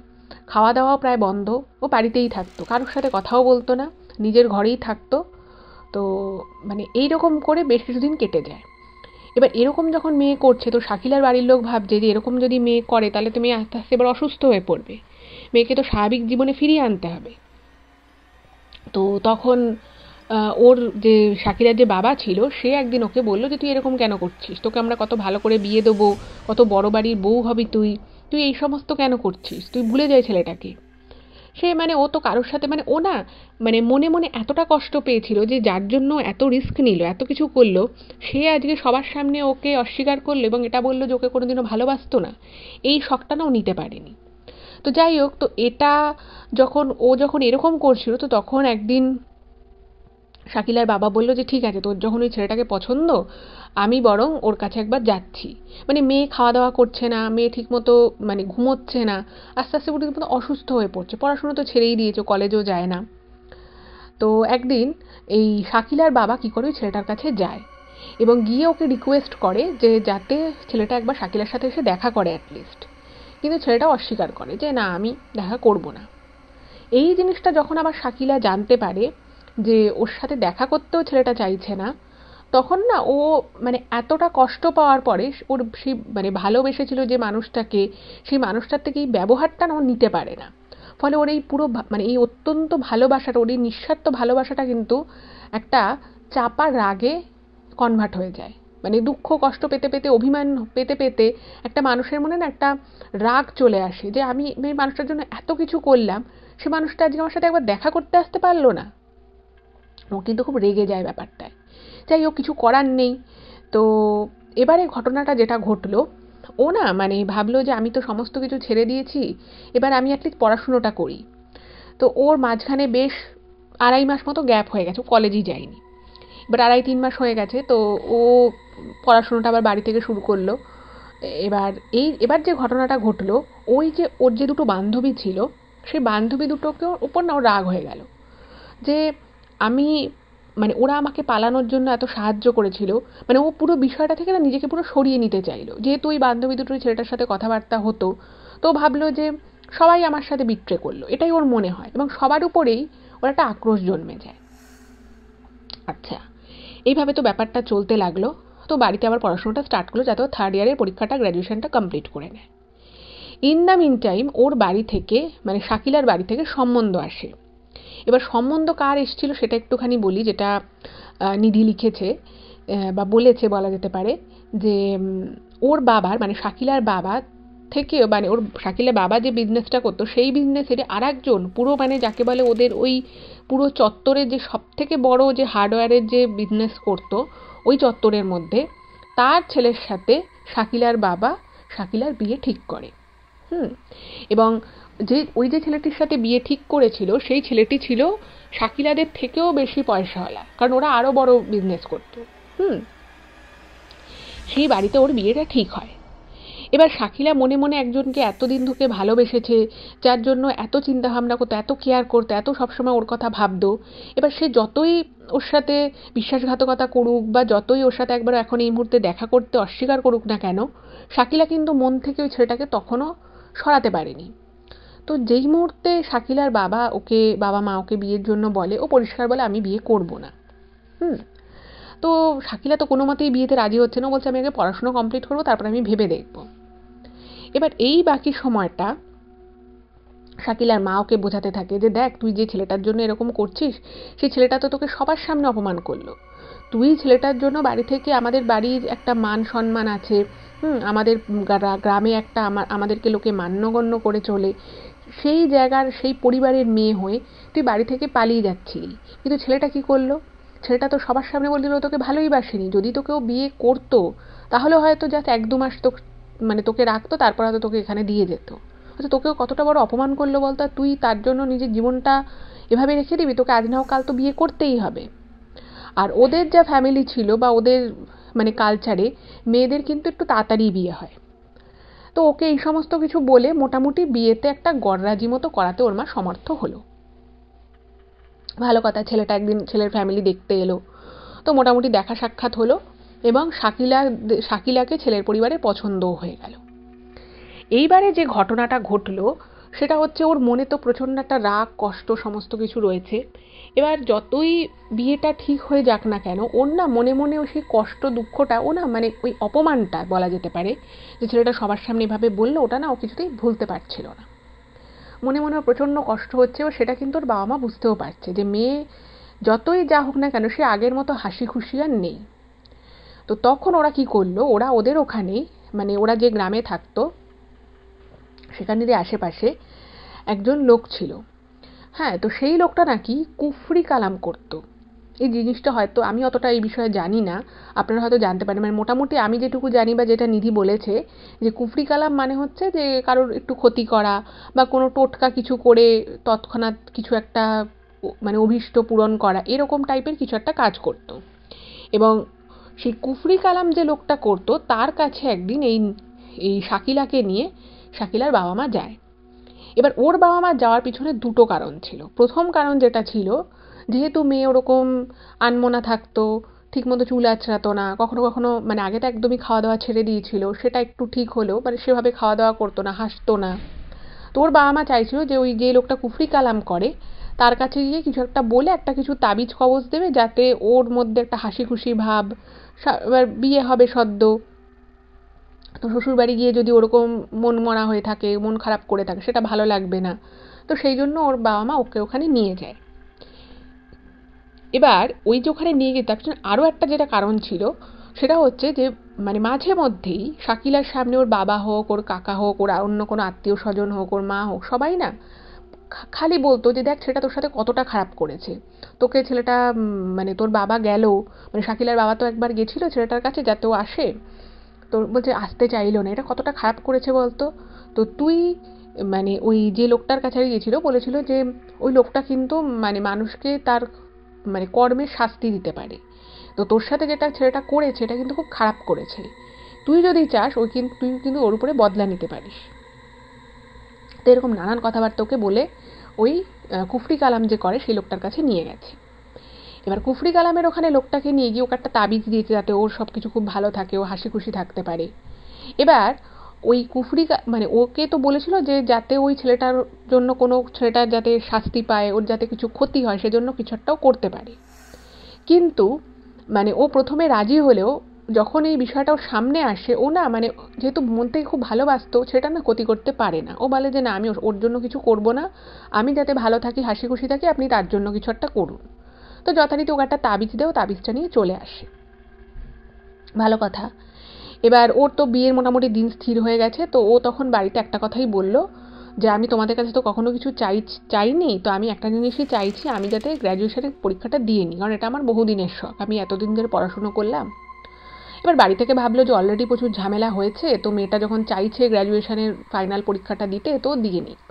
খাওয়া দাওয়াও প্রায় বন্ধ, ও বাড়িতেই থাকতো, কারোর সাথে কথাও বলতো না, নিজের ঘরেই থাকতো। তো মানে এইরকম করে বেশ কিছুদিন কেটে যায়। এবার এরকম যখন মেয়ে করছে, তো শাকিলার বাড়ির লোক ভাবছে যে এরকম যদি মেয়ে করে তাহলে তো মেয়ে আস্তে আস্তে এবার অসুস্থ হয়ে পড়বে, মেয়েকে তো স্বাভাবিক জীবনে ফিরিয়ে আনতে হবে। তো তখন ওর যে শাকিলার যে বাবা ছিল, সে একদিন ওকে বললো যে তুই এরকম কেন করছিস, তোকে আমরা কত ভালো করে বিয়ে দেবো, কত বড় বাড়ির বউ হবি তুই, তুই এই সমস্ত কেন করছিস, তুই ভুলে যাই ছেলেটাকে। সে মানে ও তো কারোর সাথে মানে ও না মানে মনে মনে এতটা কষ্ট পেয়েছিল যে যার জন্য এত রিস্ক নিল, এত কিছু করলো, সে আজকে সবার সামনে ওকে অস্বীকার করলো এবং এটা বললো যে ওকে কোনোদিনও ভালোবাসতো না, এই শখটা না ও নিতে পারেনি। তো যাই হোক, তো এটা যখন এরকম করছিল, তো তখন একদিন শাকিলার বাবা বলল যে ঠিক আছে, তোর যখন ওই ছেলেটাকে পছন্দ, আমি বরং ওর কাছে একবার যাচ্ছি। মানে মেয়ে খাওয়া দাওয়া করছে না, মেয়ে ঠিকমতো মানে ঘুমোচ্ছে না, আস্তে আস্তে পুরো অসুস্থ হয়ে পড়ছে, পড়াশুনো তো ছেড়েই দিয়েছে, কলেজেও যায় না। তো একদিন এই শাকিলার বাবা কি করে ওই ছেলেটার কাছে যায় এবং গিয়ে ওকে রিকোয়েস্ট করে যে যাতে ছেলেটা একবার শাকিলার সাথে এসে দেখা করে অ্যাটলিস্ট। কিন্তু ছেলেটা অস্বীকার করে যে না, আমি দেখা করব না। এই জিনিসটা যখন আবার শাকিলা জানতে পারে যে ওর সাথে দেখা করতেও ছেলেটা চাইছে না, তখন না ও মানে এতটা কষ্ট পাওয়ার পরে ওর সেই মানে ভালোবেসেছিল যে মানুষটাকে, সেই মানুষটার থেকে এই ব্যবহারটা না ও নিতে পারে না। ফলে ওর এই পুরো মানে এই অত্যন্ত ভালোবাসাটা, ওর এই নিঃস্বার্থ ভালোবাসাটা কিন্তু একটা চাপা রাগে কনভার্ট হয়ে যায়। মানে দুঃখ কষ্ট পেতে পেতে, অভিমান পেতে পেতে একটা মানুষের মনে না একটা রাগ চলে আসে যে আমি এই মানুষটার জন্য এত কিছু করলাম, সে মানুষটা আজকে আমার সাথে একবার দেখা করতে আসতে পারলো না। ও কিন্তু খুব রেগে যায় ব্যাপারটায়। যাই হোক, কিছু করার নেই। তো এবারে ঘটনাটা যেটা ঘটলো, ও না মানে ভাবলো যে আমি তো সমস্ত কিছু ছেড়ে দিয়েছি, এবার আমি অ্যাটলিস্ট পড়াশুনোটা করি। তো ওর মাঝখানে বেশ 2.5 মাস মতো গ্যাপ হয়ে গেছে, ও কলেজই যায়নি। এবার 2.5-3 মাস হয়ে গেছে, তো ও পড়াশুনোটা আবার বাড়ি থেকে শুরু করলো। এবার যে ঘটনাটা ঘটলো, ওই যে ওর যে দুটো বান্ধবী ছিল, সেই বান্ধবী দুটোকে ওপর না ওর রাগ হয়ে গেল যে আমি মানে ওরা আমাকে পালানোর জন্য এত সাহায্য করেছিল, মানে ও পুরো বিষয়টা থেকে না নিজেকে পুরো সরিয়ে নিতে চাইলো, যেহেতু ওই বান্ধবী দুটোই ছেলেটার সাথে কথাবার্তা হতো। তো ভাবলো যে সবাই আমার সাথে বিট্রে করলো, এটাই ওর মনে হয়, এবং সবার উপরেই ওর একটা আক্রোশ জন্মে যায়। আচ্ছা, এইভাবে তো ব্যাপারটা চলতে লাগলো। তো বাড়িতে আবার পড়াশোনাটা স্টার্ট করলো যাতে ও 3rd ইয়ারের পরীক্ষাটা, গ্র্যাজুয়েশনটা কমপ্লিট করে নেয়। ইন দ্য মিন টাইম ওর বাড়ি থেকে, মানে শাকিলার বাড়ি থেকে সম্বন্ধ আসে। এবার সম্বন্ধ কার এসেছিল সেটা একটুখানি বলি, যেটা নিধি লিখেছে বা বলেছে বলা যেতে পারে, যে ওর বাবার, মানে শাকিলার বাবা থেকে, মানে ওর শাকিলার বাবা যে বিজনেসটা করতো সেই বিজনেসের আর একজন পুরো, মানে যাকে বলে ওদের ওই পুরো চত্বরের যে সব থেকে বড় যে হার্ডওয়্যারের যে বিজনেস করতো ওই চত্বরের মধ্যে, তার ছেলের সাথে শাকিলার বাবা শাকিলার বিয়ে ঠিক করে। এবং ওই যে ছেলেটির সাথে বিয়ে ঠিক করেছিল সেই ছেলেটি ছিল শাকিলাদের থেকেও বেশি পয়সাওয়ালা, কারণ ওরা আরো বড় বিজনেস করতো। সেই বাড়িতে ওর বিয়েটা ঠিক হয়। এবার শাকিলা মনে মনে একজনকে এতদিন ধরে ভালোবেসেছে, যার জন্য এত চিন্তা ভাবনা করতো, এত কেয়ার করতো, এত সবসময় ওর কথা ভাবতো। এবার সে যতই ওর সাথে বিশ্বাসঘাতকতা করুক বা যতই ওর সাথে একবার এখন এই মুহূর্তে দেখা করতে অস্বীকার করুক না কেন, শাকিলা কিন্তু মন থেকে ওই ছেলেটাকে তখনও সরাতে পারেনি। তো যেই মুহূর্তে শাকিলার বাবা মা ওকে বিয়ের জন্য বলে, ও পরিষ্কার বলে আমি বিয়ে করব না। তো শাকিলা তো কোনো মতেই বিয়েতে রাজি হচ্ছে না, বলছে আমি আগে পড়াশোনা কমপ্লিট করবো, তারপর আমি ভেবে দেখব। এবার এই বাকি সময়টা শাকিলার মা ওকে বোঝাতে থাকে যে দেখ, তুই যে ছেলেটার জন্য এরকম করছিস, সেই ছেলেটা তো তোকে সবার সামনে অপমান করলো। তুই ছেলেটার জন্য বাড়ি থেকে, আমাদের বাড়ির একটা মান সম্মান আছে, আমাদের গ্রামে একটা আমাদেরকে লোকে মান্যগণ্য করে চলে, সেই জায়গার সেই পরিবারের মেয়ে হয়ে তুই বাড়ি থেকে পালিয়ে যাচ্ছিলি। কিন্তু ছেলেটা কি করলো? ছেলেটা তো সবার সামনে বলে দিল তোকে ভালোই বাসেনি। যদি তোকেও বিয়ে করতো তাহলে হয়তো জাস্ট 1-2 মাস মানে তোকে রাখতো, তারপর হয়তো তোকে এখানে দিয়ে যেত। আচ্ছা, তোকেও কতটা বড় অপমান করলো বলতো, তুই তার জন্য নিজের জীবনটা এভাবে রেখে দিবি? তোকে আজ না হোক কাল তো বিয়ে করতেই হবে। আর ওদের যা ফ্যামিলি ছিল বা ওদের মানে কালচারে মেয়েদের কিন্তু একটু তাড়াতাড়ি বিয়ে হয়। তো ওকে এই সমস্ত কিছু বলে মোটামুটি বিয়েতে একটা গড়রাজি মতো করাতে ওর মা সমর্থ হলো। ভালো কথা, ছেলেটা একদিন ছেলের ফ্যামিলি দেখতে এলো, তো মোটামুটি দেখা সাক্ষাৎ হলো এবং শাকিলাকে ছেলের পরিবারের পছন্দও হয়ে গেল। এইবারে যে ঘটনাটা ঘটলো সেটা হচ্ছে, ওর মনে তো প্রচণ্ড একটা রাগ, কষ্ট সমস্ত কিছু রয়েছে। এবার যতই বিয়েটা ঠিক হয়ে যাক না কেন, ওর না মনে মনে সেই কষ্ট, দুঃখটা, ও না মানে ওই অপমানটা বলা যেতে পারে, যে ছেলেটা সবার সামনে এভাবে বললো, ওটা না ও কিছুতেই ভুলতে পারছিল না। মনে মনে ওর প্রচণ্ড কষ্ট হচ্ছে, ও সেটা কিন্তু ওর বাবা মা বুঝতেও পারছে যে মেয়ে যতই যা হোক না কেন সে আগের মতো হাসি খুশি আর নেই। তো তখন ওরা কি করলো, ওরা ওদের ওখানেই, মানে ওরা যে গ্রামে থাকতো সেখানেরই আশেপাশে একজন লোক ছিল। তো সেই লোকটা নাকি কুফরি কালাম করতো। এই জিনিসটা হয়তো আমি অতটা এই বিষয়ে জানি না, আপনারা হয়তো জানতে পারেন। মানে মোটামুটি আমি যেটুকু জানি বা যেটা নিধি বলেছে, যে কুফরি কালাম মানে হচ্ছে যে কারোর একটু ক্ষতি করা বা কোনো টোটকা কিছু করে তৎক্ষণাৎ কিছু একটা মানে অভীষ্ট পূরণ করা, এরকম টাইপের কিছু একটা কাজ করতো। এবং সেই কুফরি কালাম যে লোকটা করতো তার কাছে একদিন এই শাকিলাকে নিয়ে শাকিলার বাবা মা যায়। এবার ওর বাবা মা যাওয়ার পিছনে দুটো কারণ ছিল। প্রথম কারণ যেটা ছিল, যেহেতু মেয়ে ওরকম আনমনা থাকতো, ঠিকমতো চুল আঁচড়াতো না, কখনো কখনো মানে আগে তো একদমই খাওয়া দাওয়া ছেড়ে দিয়েছিল, সেটা একটু ঠিক হলেও মানে সেভাবে খাওয়া দাওয়া করতো না, হাসতো না। তো ওর বাবা মা চাইছিল যে ওই যে লোকটা কুফরি কালাম করে তার কাছে গিয়ে কিছু একটা বলে একটা কিছু তাবিজ কবজ দেবে, যাতে ওর মধ্যে একটা হাসি খুশি ভাব, এবার বিয়ে হবে সদ্য, তো শ্বশুরবাড়ি গিয়ে যদি ওরকম মন মরা হয়ে থাকে, মন খারাপ করে থাকে, সেটা ভালো লাগবে না। তো সেই জন্য ওর বাবা মা ওকে ওখানে নিয়ে যায়। এবার ওই যে ওখানে নিয়ে গিয়ে তার পিছনে আরও একটা যেটা কারণ ছিল, সেটা হচ্ছে যে মানে মাঝে মধ্যেই শাকিলার সামনে ওর বাবা হোক, ওর কাকা হোক, ওর অন্য কোনো আত্মীয় স্বজন হোক, ওর মা হোক, সবাই না খালি বলতো যে দেখ ছেলেটা তোর সাথে কতটা খারাপ করেছে, তোকে ছেলেটা মানে তোর বাবা গেল, মানে শাকিলার বাবা তো একবার গেছিল ছেলেটার কাছে যাতে ও আসে, তো বলছে আসতে চাইলো না, এটা কতটা খারাপ করেছে বলতো। তো তুই মানে ওই যে লোকটার কাছে গিয়েছিল বলেছিল যে ওই লোকটা কিন্তু মানে মানুষকে তার মানে কর্মের শাস্তি দিতে পারে, তো তোর সাথে যেটা ছেলেটা করেছে এটা কিন্তু খুব খারাপ করেছে, তুই যদি চাস তুই কিন্তু ওর উপরে বদলা নিতে পারিস। তো এরকম নানান কথাবার্তা ওকে বলে ওই কুফরি কালাম যে করে সেই লোকটার কাছে নিয়ে গেছে। এবার কুফরি কালামের ওখানে লোকটাকে নিয়ে গিয়ে ওকে একটা তাবিজ দিয়েছে যাতে ওর সব কিছু খুব ভালো থাকে, ও হাসি খুশি থাকতে পারে। এবার ওই মানে ওকে তো বলেছিল যে যাতে ওই ছেলেটার জন্য ছেলেটার যাতে শাস্তি পায়, ওর যাতে কিছু ক্ষতি হয়, সেজন্য কিছু একটাও করতে পারে। কিন্তু মানে ও প্রথমে রাজি হলেও যখন এই বিষয়টা ওর সামনে আসে, ও না মানে যেহেতু মন থেকে খুব ভালোবাসতো, সেটা না ক্ষতি করতে পারে না। ও বলে যে না, আমি ওর জন্য কিছু করব না, আমি যাতে ভালো থাকি, হাসি খুশি থাকি, আপনি তার জন্য কিছু একটা করুন। তো যথারীতি ওকে একটা তাবিজ দেও, তাবিজটা নিয়ে চলে আসে। ভালো কথা। এবার ওর তো বিয়ের মোটামুটি দিন স্থির হয়ে গেছে, তো ও তখন বাড়িতে একটা কথাই বলল যে আমি তোমাদের কাছে তো কখনো কিছু চাইনি, তো আমি একটা জিনিসই চাইছি, আমি যাতে গ্র্যাজুয়েশনের পরীক্ষাটা দিয়ে নিই, কারণ এটা আমার বহুদিনের শখ, আমি এতদিন ধরে পড়াশুনো করলাম। এবার বাড়ি থেকে ভাবলো যে অলরেডি প্রচুর ঝামেলা হয়েছে, তো মেয়েটা যখন চাইছে গ্র্যাজুয়েশনের ফাইনাল পরীক্ষাটা দিতে, তো দিয়ে নিক।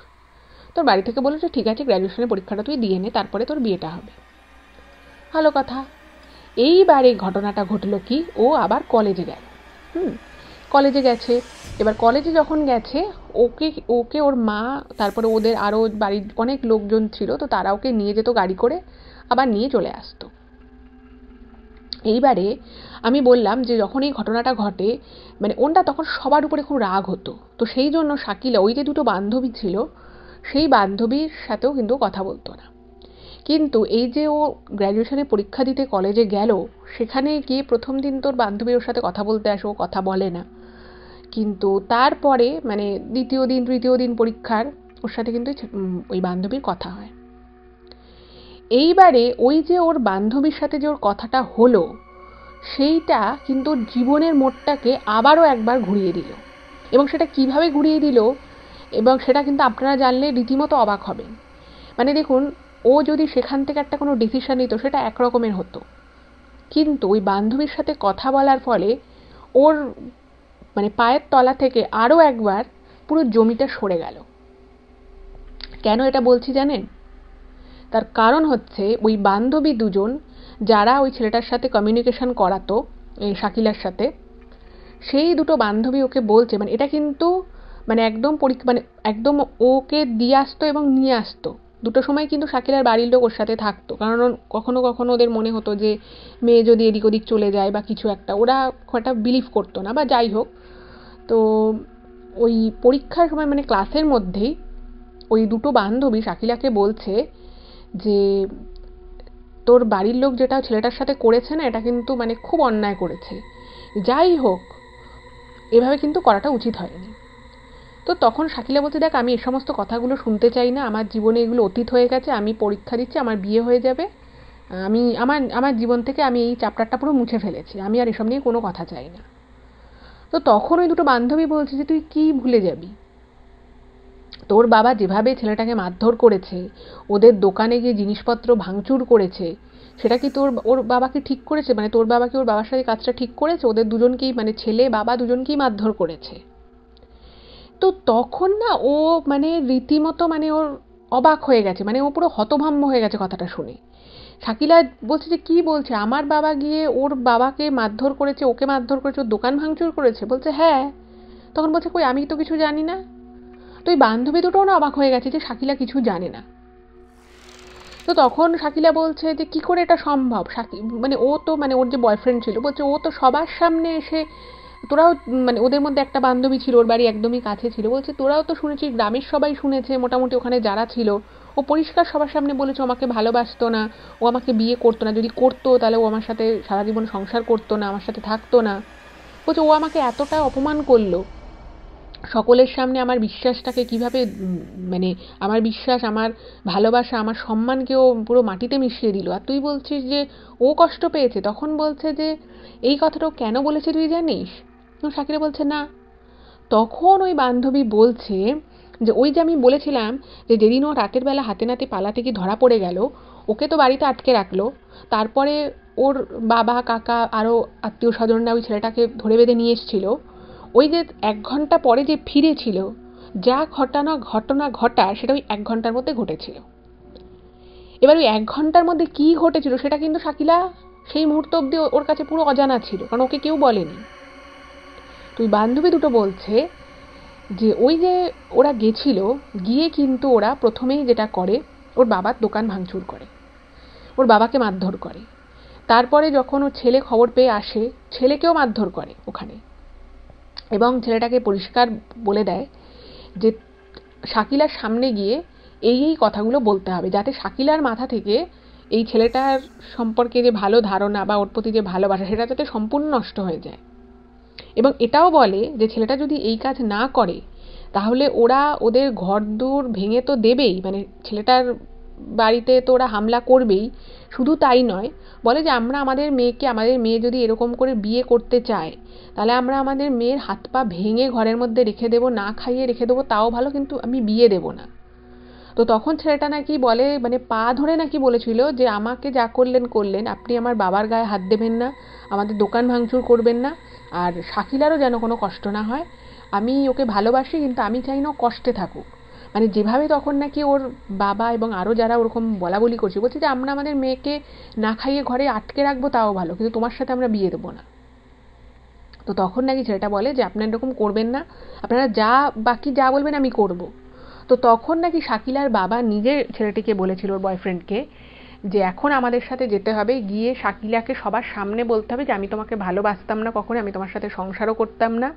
তোর বাড়ি থেকে বললো যে ঠিক আছে, গ্র্যাজুয়েশনের পরীক্ষাটা তুই দিয়ে নে, তারপরে তোর বিয়েটা হবে। ভালো কথা। এইবারে ঘটনাটা ঘটলো কি, ও আবার কলেজে গেল। কলেজে গেছে। এবার কলেজে যখন গেছে, ওকে ওকে ওর মা, তারপরে ওদের আরও বাড়ির অনেক লোকজন ছিল, তো তারা ওকে নিয়ে যেত গাড়ি করে, আবার নিয়ে চলে আসতো। এইবারে আমি বললাম যে যখন এই ঘটনাটা ঘটে, মানে ওনটা তখন সবার উপরে খুব রাগ হতো, তো সেই জন্য শাকিলা ওই যে দুটো বান্ধবী ছিল, সেই বান্ধবীর সাথেও কিন্তু কথা বলতো না। কিন্তু এই যে ও গ্র্যাজুয়েশনে পরীক্ষা দিতে কলেজে গেল, সেখানে গিয়ে প্রথম দিন তোর বান্ধবী ওর সাথে কথা বলতে আসে, ও কথা বলে না। কিন্তু তারপরে মানে দ্বিতীয় দিন তৃতীয় দিন পরীক্ষার, ওর সাথে কিন্তু ওই বান্ধবীর কথা হয়। এইবারে ওই যে ওর বান্ধবীর সাথে যে ওর কথাটা হলো, সেইটা কিন্তু জীবনের মোড়টাকে আবারও একবার ঘুরিয়ে দিল। এবং সেটা কিভাবে ঘুরিয়ে দিল, এবং সেটা কিন্তু আপনারা জানলে রীতিমতো অবাক হবেন। মানে দেখুন, ও যদি সেখান থেকে একটা কোনো ডিসিশন নিত, সেটা একরকমের হতো, কিন্তু ওই বান্ধবীর সাথে কথা বলার ফলে ওর মানে পায়ের তলা থেকে আরও একবার পুরো জমিটা সরে গেল। কেন এটা বলছি জানেন? তার কারণ হচ্ছে ওই বান্ধবী দুজন, যারা ওই ছেলেটার সাথে কমিউনিকেশন করাতো শাকিলার সাথে, সেই দুটো বান্ধবী ওকে বলছে, মানে এটা কিন্তু মানে একদম মানে একদম ওকে দিয়ে আসতো এবং নিয়ে আসতো দুটো সময়, কিন্তু শাকিলার বাড়ির লোক ওর সাথে থাকতো, কারণ কখনো কখনো ওদের মনে হতো যে মেয়ে যদি এদিক ওদিক চলে যায় বা কিছু একটা, ওরা খুব একটা বিলিভ করতো না, বা যাই হোক। তো ওই পরীক্ষার সময় মানে ক্লাসের মধ্যেই ওই দুটো বান্ধবী শাকিলাকে বলছে যে তোর বাড়ির লোক যেটা ছেলেটার সাথে করেছে না, এটা কিন্তু মানে খুব অন্যায় করেছে, যাই হোক এভাবে কিন্তু করাটা উচিত হয়নি। তো তখন শাকিলা বলছে দেখ, আমি এই সমস্ত কথাগুলো শুনতে চাই না, আমার জীবনে এগুলো অতীত হয়ে গেছে, আমি পরীক্ষা দিচ্ছি, আমার বিয়ে হয়ে যাবে, আমি আমার আমার জীবন থেকে আমি এই চ্যাপ্টারটা পুরো মুছে ফেলেছি, আমি আর এসব নিয়ে কোনো কথা চাই না। তো তখন ওই দুটো বান্ধবী বলছে যে তুই কি ভুলে যাবি, তোর বাবা যেভাবে ছেলেটাকে মারধর করেছে, ওদের দোকানে গিয়ে জিনিসপত্র ভাঙচুর করেছে, সেটা কি ওর বাবা কি ঠিক করেছে? মানে তোর বাবা কি ওর বাবার সাথে কাজটা ঠিক করেছে? ওদের দুজনকেই মানে ছেলে বাবা দুজনকেই মারধর করেছে। তো তখন না ও মানে রীতিমতো মানে ওর অবাক হয়ে গেছে, মানে ও পুরো হতভম্ব হয়ে গেছে কথাটা শুনে। শাকিলা বলছে যে কি বলছে, আমার বাবা গিয়ে ওর বাবাকে মারধর করেছে, ওকে মারধর করেছে, ওর দোকান ভাঙচুর করেছে? বলছে হ্যাঁ। তখন বলছে কই, আমি তো কিছু জানি না। তো এই বান্ধবী দুটোও না অবাক হয়ে গেছে যে শাকিলা কিছু জানে না। তো তখন শাকিলা বলছে যে কি করে এটা সম্ভব, মানে ও তো মানে ওর যে বয়ফ্রেন্ড ছিল, বলছে ও তো সবার সামনে এসে, তোরাও মানে ওদের মধ্যে একটা বান্ধবী ছিল, ওর বাড়ি একদমই কাছে ছিল, বলছে তোরাও তো শুনেছিস, গ্রামের সবাই শুনেছে মোটামুটি ওখানে যারা ছিল, ও পরিষ্কার সবার সামনে বলেছে ও আমাকে ভালোবাসতো না, ও আমাকে বিয়ে করতো না, যদি করতো তাহলে ও আমার সাথে সারা জীবন সংসার করতো না, আমার সাথে থাকতো না। বলছে ও আমাকে এতটা অপমান করলো, সকলের সামনে আমার বিশ্বাসটাকে কিভাবে মানে আমার বিশ্বাস, আমার ভালোবাসা, আমার সম্মানকেও পুরো মাটিতে মিশিয়ে দিল, আর তুই বলছিস যে ও কষ্ট পেয়েছে? তখন বলছে যে এই কথাটাও কেন বলেছে তুই জানিস? শাকিরা বলছে না। তখন ওই বান্ধবী বলছে যে ওই যে আমি বলেছিলাম যে যেদিন ও রাতের বেলা হাতে নাতে পালাতে গিয়ে ধরা পড়ে গেল, ওকে তো বাড়িতে আটকে রাখলো, তারপরে ওর বাবা কাকা আরও আত্মীয় স্বজনরা ওই ছেলেটাকে ধরে বেঁধে নিয়ে এসেছিল, ওই যে 1 ঘন্টা পরে যে ফিরেছিল, যা ঘটনা ঘটার সেটা ওই 1 ঘন্টার মধ্যে ঘটেছিল। এবার ওই 1 ঘন্টার মধ্যে কি ঘটেছিল সেটা কিন্তু শাকিলা সেই মুহূর্ত অবধি ওর কাছে পুরো অজানা ছিল, কারণ ওকে কেউ বলেনি। তুই বান্ধবী দুটো বলছে যে ওই যে ওরা গেছিল, গিয়ে কিন্তু ওরা প্রথমেই যেটা করে, ওর বাবার দোকান ভাঙচুর করে, ওর বাবাকে মারধর করে, তারপরে যখন ওর ছেলে খবর পেয়ে আসে, ছেলেকেও মারধর করে ওখানে, এবং ছেলেটাকে পরিষ্কার বলে দেয় যে শাকিলার সামনে গিয়ে এই কথাগুলো বলতে হবে, যাতে শাকিলার মাথা থেকে এই ছেলেটার সম্পর্কে যে ভালো ধারণা বা ওর প্রতি যে ভালোবাসা সেটা যাতে সম্পূর্ণ নষ্ট হয়ে যায়। এবং এটাও বলে যে ছেলেটা যদি এই কাজ না করে তাহলে ওরা ওদের ঘরদোর ভেঙে তো দেবেই, মানে ছেলেটার বাড়িতে তো ওরা হামলা করবেই। শুধু তাই নয়, বলে যে আমাদের মেয়ে যদি এরকম করে বিয়ে করতে চায় তাহলে আমরা আমাদের মেয়ের হাত পা ভেঙে ঘরের মধ্যে রেখে দেবো, না খাইয়ে রেখে দেবো, তাও ভালো, কিন্তু আমি বিয়ে দেবো না। তো তখন ছেলেটা নাকি বলে, মানে পা ধরে নাকি বলেছিল যে আমাকে যা করলেন করলেন, আপনি আমার বাবার গায়ে হাত দেবেন না, আমাদের দোকান ভাঙচুর করবেন না, আর শাকিলারও যেন কোনো কষ্ট না হয়। আমি ওকে ভালোবাসি, কিন্তু আমি চাই না ও কষ্টে থাকুক। মানে যেভাবে তখন নাকি ওর বাবা এবং আরও যারা ওরকম বলা বলি করছে, বলছে যে আমরা আমাদের মেয়েকে না খাইয়ে ঘরে আটকে রাখবো তাও ভালো, কিন্তু তোমার সাথে আমরা বিয়ে দেবো না। তো তখন নাকি ছেলেটা বলে যে আপনারা এরকম করবেন না, আপনারা বাকি যা বলবেন আমি করব। তো তখন নাকি শাকিলার বাবা নিজের ছেলেটিকে বলেছিল, ওর বয়ফ্রেন্ডকে, যে এখন আমাদের সাথে যেতে হবে, গিয়ে শাকিলাকে সবার সামনে বলতে হবে যে আমি তোমাকে ভালোবাসতাম না কখনো, আমি তোমার সাথে সংসারও করতাম না,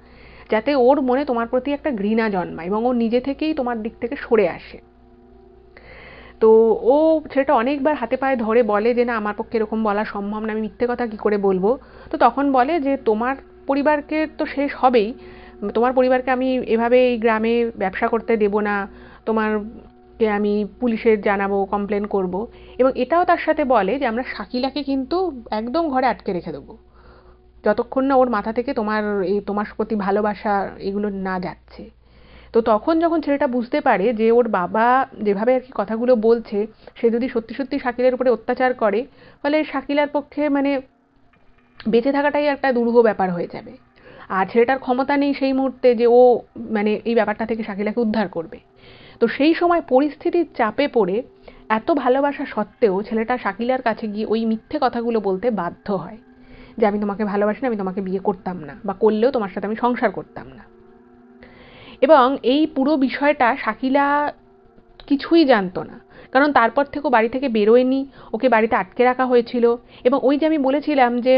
যাতে ওর মনে তোমার প্রতি একটা ঘৃণা জন্মায় এবং ও নিজে থেকেই তোমার দিক থেকে সরে আসে। তো ও ছেলেটা অনেকবার হাতে পায়ে ধরে বলে যে না, আমার পক্ষে এরকম বলা সম্ভব না, আমি মিথ্যে কথা কি করে বলবো। তো তখন বলে যে তোমার পরিবারকে তো শেষ হবেই, তোমার পরিবারকে আমি এভাবে এই গ্রামে ব্যবসা করতে দেব না, তোমারকে আমি পুলিশে জানাবো, কমপ্লেন করব। এবং এটাও তার সাথে বলে যে আমরা শাকিলাকে কিন্তু একদম ঘরে আটকে রেখে দেবো, যতক্ষণ না ওর মাথা থেকে তোমার প্রতি ভালোবাসা এগুলো না যাচ্ছে। তো তখন যখন ছেলেটা বুঝতে পারে যে ওর বাবা যেভাবে আর কি কথাগুলো বলছে, সে যদি সত্যি সত্যি শাকিলের উপরে অত্যাচার করে, ফলে শাকিলার পক্ষে মানে বেঁচে থাকাটাই একটা দুরূহ ব্যাপার হয়ে যাবে। আর ছেলেটার ক্ষমতা নেই সেই মুহূর্তে যে ও মানে এই ব্যাপারটা থেকে শাকিলাকে উদ্ধার করবে। তো সেই সময় পরিস্থিতির চাপে পড়ে এত ভালোবাসা সত্ত্বেও ছেলেটা শাকিলার কাছে গিয়ে ওই মিথ্যে কথাগুলো বলতে বাধ্য হয়, যে আমি তোমাকে ভালোবাসি না, আমি তোমাকে বিয়ে করতাম না, বা করলেও তোমার সাথে আমি সংসার করতাম না। এবং এই পুরো বিষয়টা শাকিলা কিছুই জানতো না, কারণ তারপর থেকে ও বাড়ি থেকে বেরোয়নি, ওকে বাড়িতে আটকে রাখা হয়েছিল। এবং ওই যে আমি বলেছিলাম যে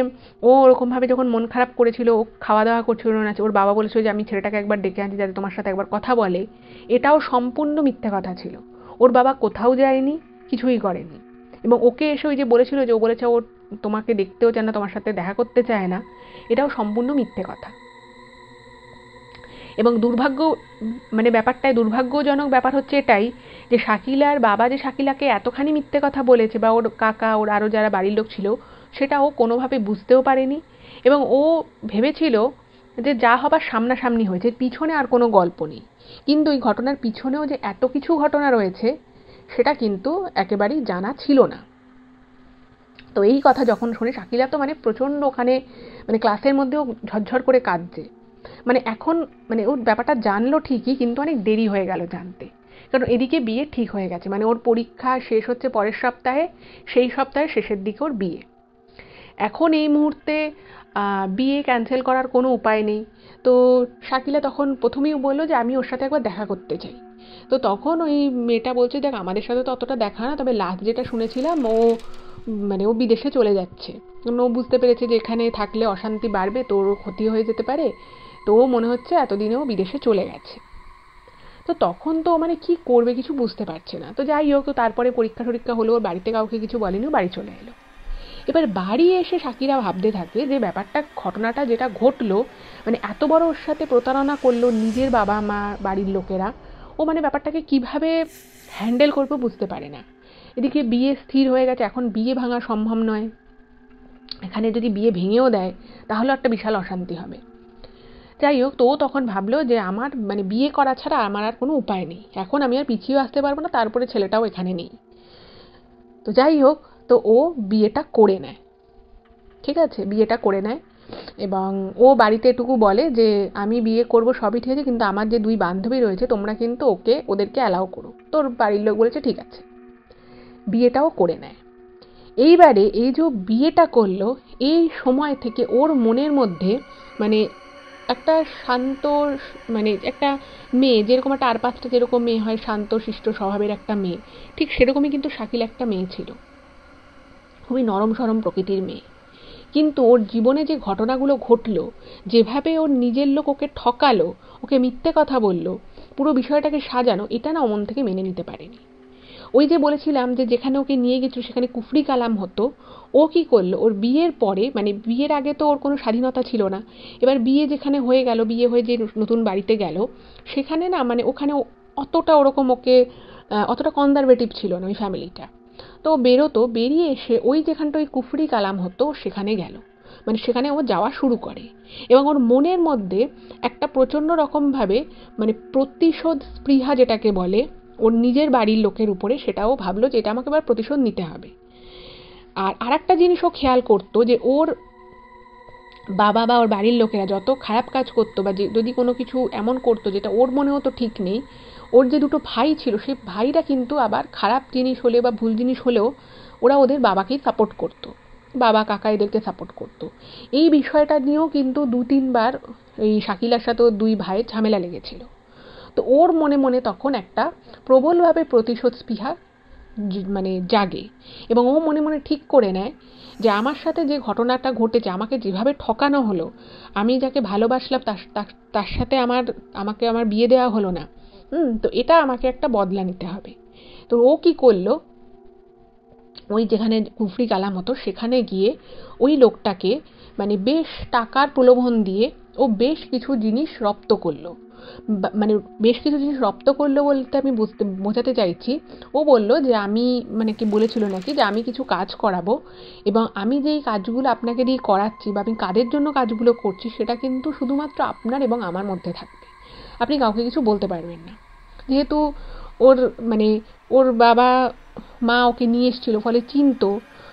ও ওরকমভাবে যখন মন খারাপ করেছিল, ও খাওয়া দাওয়া করছিল না, ওর বাবা বলেছিল যে আমি ছেলেটাকে একবার ডেকে আনছি যাতে তোমার সাথে একবার কথা বলে, এটাও সম্পূর্ণ মিথ্যে কথা ছিল। ওর বাবা কোথাও যায়নি, কিছুই করেনি। এবং ওকে এসে ওই যে বলেছিল যে ও বলেছে ও তোমাকে দেখতেও চায় না, তোমার সাথে দেখা করতে চায় না, এটাও সম্পূর্ণ মিথ্যে কথা। এবং দুর্ভাগ্যজনক ব্যাপার হচ্ছে এটাই যে শাকিলার বাবা যে শাকিলাকে এতখানি মিথ্যে কথা বলেছে, বা ওর কাকা, ওর আরও যারা বাড়ির লোক ছিল, সেটা ও কোনোভাবে বুঝতেও পারেনি। এবং ও ভেবেছিল যে যা হবার সামনাসামনি হয়েছে, পিছনে আর কোনো গল্প নেই। কিন্তু এই ঘটনার পিছনেও যে এত কিছু ঘটনা রয়েছে সেটা কিন্তু একেবারেই জানা ছিল না। তো এই কথা যখন শুনে শাকিলা তো মানে প্রচণ্ড ওখানে, মানে ক্লাসের মধ্যেও ঝরঝর করে কাঁদছে। মানে এখন মানে ওর ব্যাপারটা জানলো ঠিকই, কিন্তু অনেক দেরি হয়ে গেল জানতে, কারণ এদিকে বিয়ে ঠিক হয়ে গেছে, মানে ওর পরীক্ষা শেষ হচ্ছে পরের সপ্তাহে, সেই সপ্তাহের শেষের দিকে ওর বিয়ে। এখন এই মুহূর্তে বিয়ে ক্যান্সেল করার কোনো উপায় নেই। তো শাকিলা তখন প্রথমেই বললো যে আমি ওর সাথে একবার দেখা করতে চাই। তো তখন ওই মেয়েটা বলছে দেখ, আমাদের সাথে তো অতটা দেখা না, তবে লাস্ট যেটা শুনেছিলাম ও বিদেশে চলে যাচ্ছে, কারণ ও বুঝতে পেরেছে যে এখানে থাকলে অশান্তি বাড়বে, তোর ক্ষতি হয়ে যেতে পারে। তো মনে হচ্ছে এতদিনেও বিদেশে চলে গেছে। তো তখন তো মানে কি করবে কিছু বুঝতে পারছে না। তো যাই হোক, তারপরে পরীক্ষা টরীক্ষা হলো, ওর বাড়িতে কাউকে কিছু বলেনি, বাড়ি চলে এলো। এবার বাড়ি এসে শাকিরা ভাবতে থাকে যে ঘটনাটা যেটা ঘটলো, মানে এত বড় ওর সাথে প্রতারণা করলো নিজের বাবা মা বাড়ির লোকেরা, ও মানে ব্যাপারটাকে কিভাবে হ্যান্ডেল করবে বুঝতে পারে না। এদিকে বিয়ে স্থির হয়ে গেছে, এখন বিয়ে ভাঙা সম্ভব নয়, এখানে যদি বিয়ে ভেঙেও দেয় তাহলে একটা বিশাল অশান্তি হবে। যাই হোক, তো তখন ভাবলো যে আমার মানে বিয়ে করা ছাড়া আমার আর কোনো উপায় নেই, এখন আমি আর পিছিয়ে আসতে পারবো না, তারপরে ছেলেটাও এখানে নেই। তো যাই হোক, তো ও বিয়েটা করে নেয়। ঠিক আছে, বিয়েটা করে নেয় এবং ও বাড়িতে এটুকু বলে যে আমি বিয়ে করব সবই ঠিক আছে, কিন্তু আমার যে দুই বান্ধবী রয়েছে তোমরা কিন্তু ওদেরকে অ্যালাউ করো। তোর বাড়ির লোক বলেছে ঠিক আছে, বিয়েটাও করে নেয়। এইবারে এই যে বিয়েটা করলো, এই সময় থেকে ওর মনের মধ্যে মানে একটা শান্ত, মানে একটা মেয়ে যেরকম একটা আর পাঁচটা যেরকম মেয়ে হয়, শান্ত শিষ্ট স্বভাবের একটা মেয়ে, ঠিক সেরকমই কিন্তু শাকিল একটা মেয়ে ছিল, খুবই নরম সরম প্রকৃতির মেয়ে। কিন্তু ওর জীবনে যে ঘটনাগুলো ঘটলো, যেভাবে ওর নিজের লোক ওকে ঠকালো, ওকে মিথ্যে কথা বলল, পুরো বিষয়টাকে সাজানো, এটা না মন থেকে মেনে নিতে পারেনি। ওই যে বলেছিলাম যে যেখানে ওকে নিয়ে গেছিল সেখানে কুফরি কালাম হতো, ও কি করলো ওর বিয়ের পরে, মানে বিয়ের আগে তো ওর কোনো স্বাধীনতা ছিল না, এবার বিয়ে যেখানে হয়ে গেল, বিয়ে হয়ে যে নতুন বাড়িতে গেল, সেখানে না মানে ওখানে অতটা ওরকম ওকে অতটা কনজারভেটিভ ছিল না ওই ফ্যামিলিটা। তো বেরোতো, বেরিয়ে এসে ওই যেখানটা ওই কুফরি কালাম হতো সেখানে গেল, মানে সেখানে ও যাওয়া শুরু করে। এবং ওর মনের মধ্যে একটা প্রচণ্ড রকমভাবে মানে প্রতিশোধ স্পৃহা যেটাকে বলে ওর নিজের বাড়ির লোকের উপরে, সেটাও ভাবলো যে এটা আমাকে এবার প্রতিশোধ নিতে হবে। আর আরেকটা জিনিস ও খেয়াল করতো যে ওর বাবা বা ওর বাড়ির লোকেরা যত খারাপ কাজ করতো বা যদি কোনো কিছু এমন করতো যেটা ওর মনে হতো ঠিক নেই, ওর যে দুটো ভাই ছিল সেই ভাইরা কিন্তু আবার খারাপ জিনিস হলে বা ভুল জিনিস হলেও ওরা ওদের বাবাকেই সাপোর্ট করতো, বাবা কাকা এদেরকে সাপোর্ট করতো। এই বিষয়টা নিয়েও কিন্তু 2-3 বার এই শাকিলার সাথে ওর দুই ভাইয়ের ঝামেলা লেগেছিল। তো ওর মনে মনে তখন একটা প্রবলভাবে প্রতিশোধ স্পৃহা মানে জাগে, এবং ও মনে মনে ঠিক করে নেয় যে আমার সাথে যে ঘটনাটা ঘটেছে, আমাকে যেভাবে ঠকানো হলো, আমি যাকে ভালোবাসলাম তার সাথে আমাকে আমার বিয়ে দেওয়া হলো না, তো এটা আমাকে একটা বদলা নিতে হবে। তো ও কি করলো, ওই যেখানে কুফরি কালাম হতো সেখানে গিয়ে ওই লোকটাকে মানে বেশ টাকার প্রলোভন দিয়ে ও বেশ কিছু জিনিস রপ্ত করলো। মানে বেশ কিছু জিনিস রপ্ত করলো বলতে আমি বোঝাতে চাইছি, ও বলল যে আমি মানে কি বলেছিল নাকি যে আমি কিছু কাজ করাবো, এবং আমি যেই কাজগুলো আপনাকে দিয়ে করাচ্ছি বা আমি কাদের জন্য কাজগুলো করছি সেটা কিন্তু শুধুমাত্র আপনার এবং আমার মধ্যে থাকবে, আপনি কাউকে কিছু বলতে পারবেন না। যেহেতু ওর মানে ওর বাবা মা ওকে নিয়ে এসেছিল ফলে চিনতো,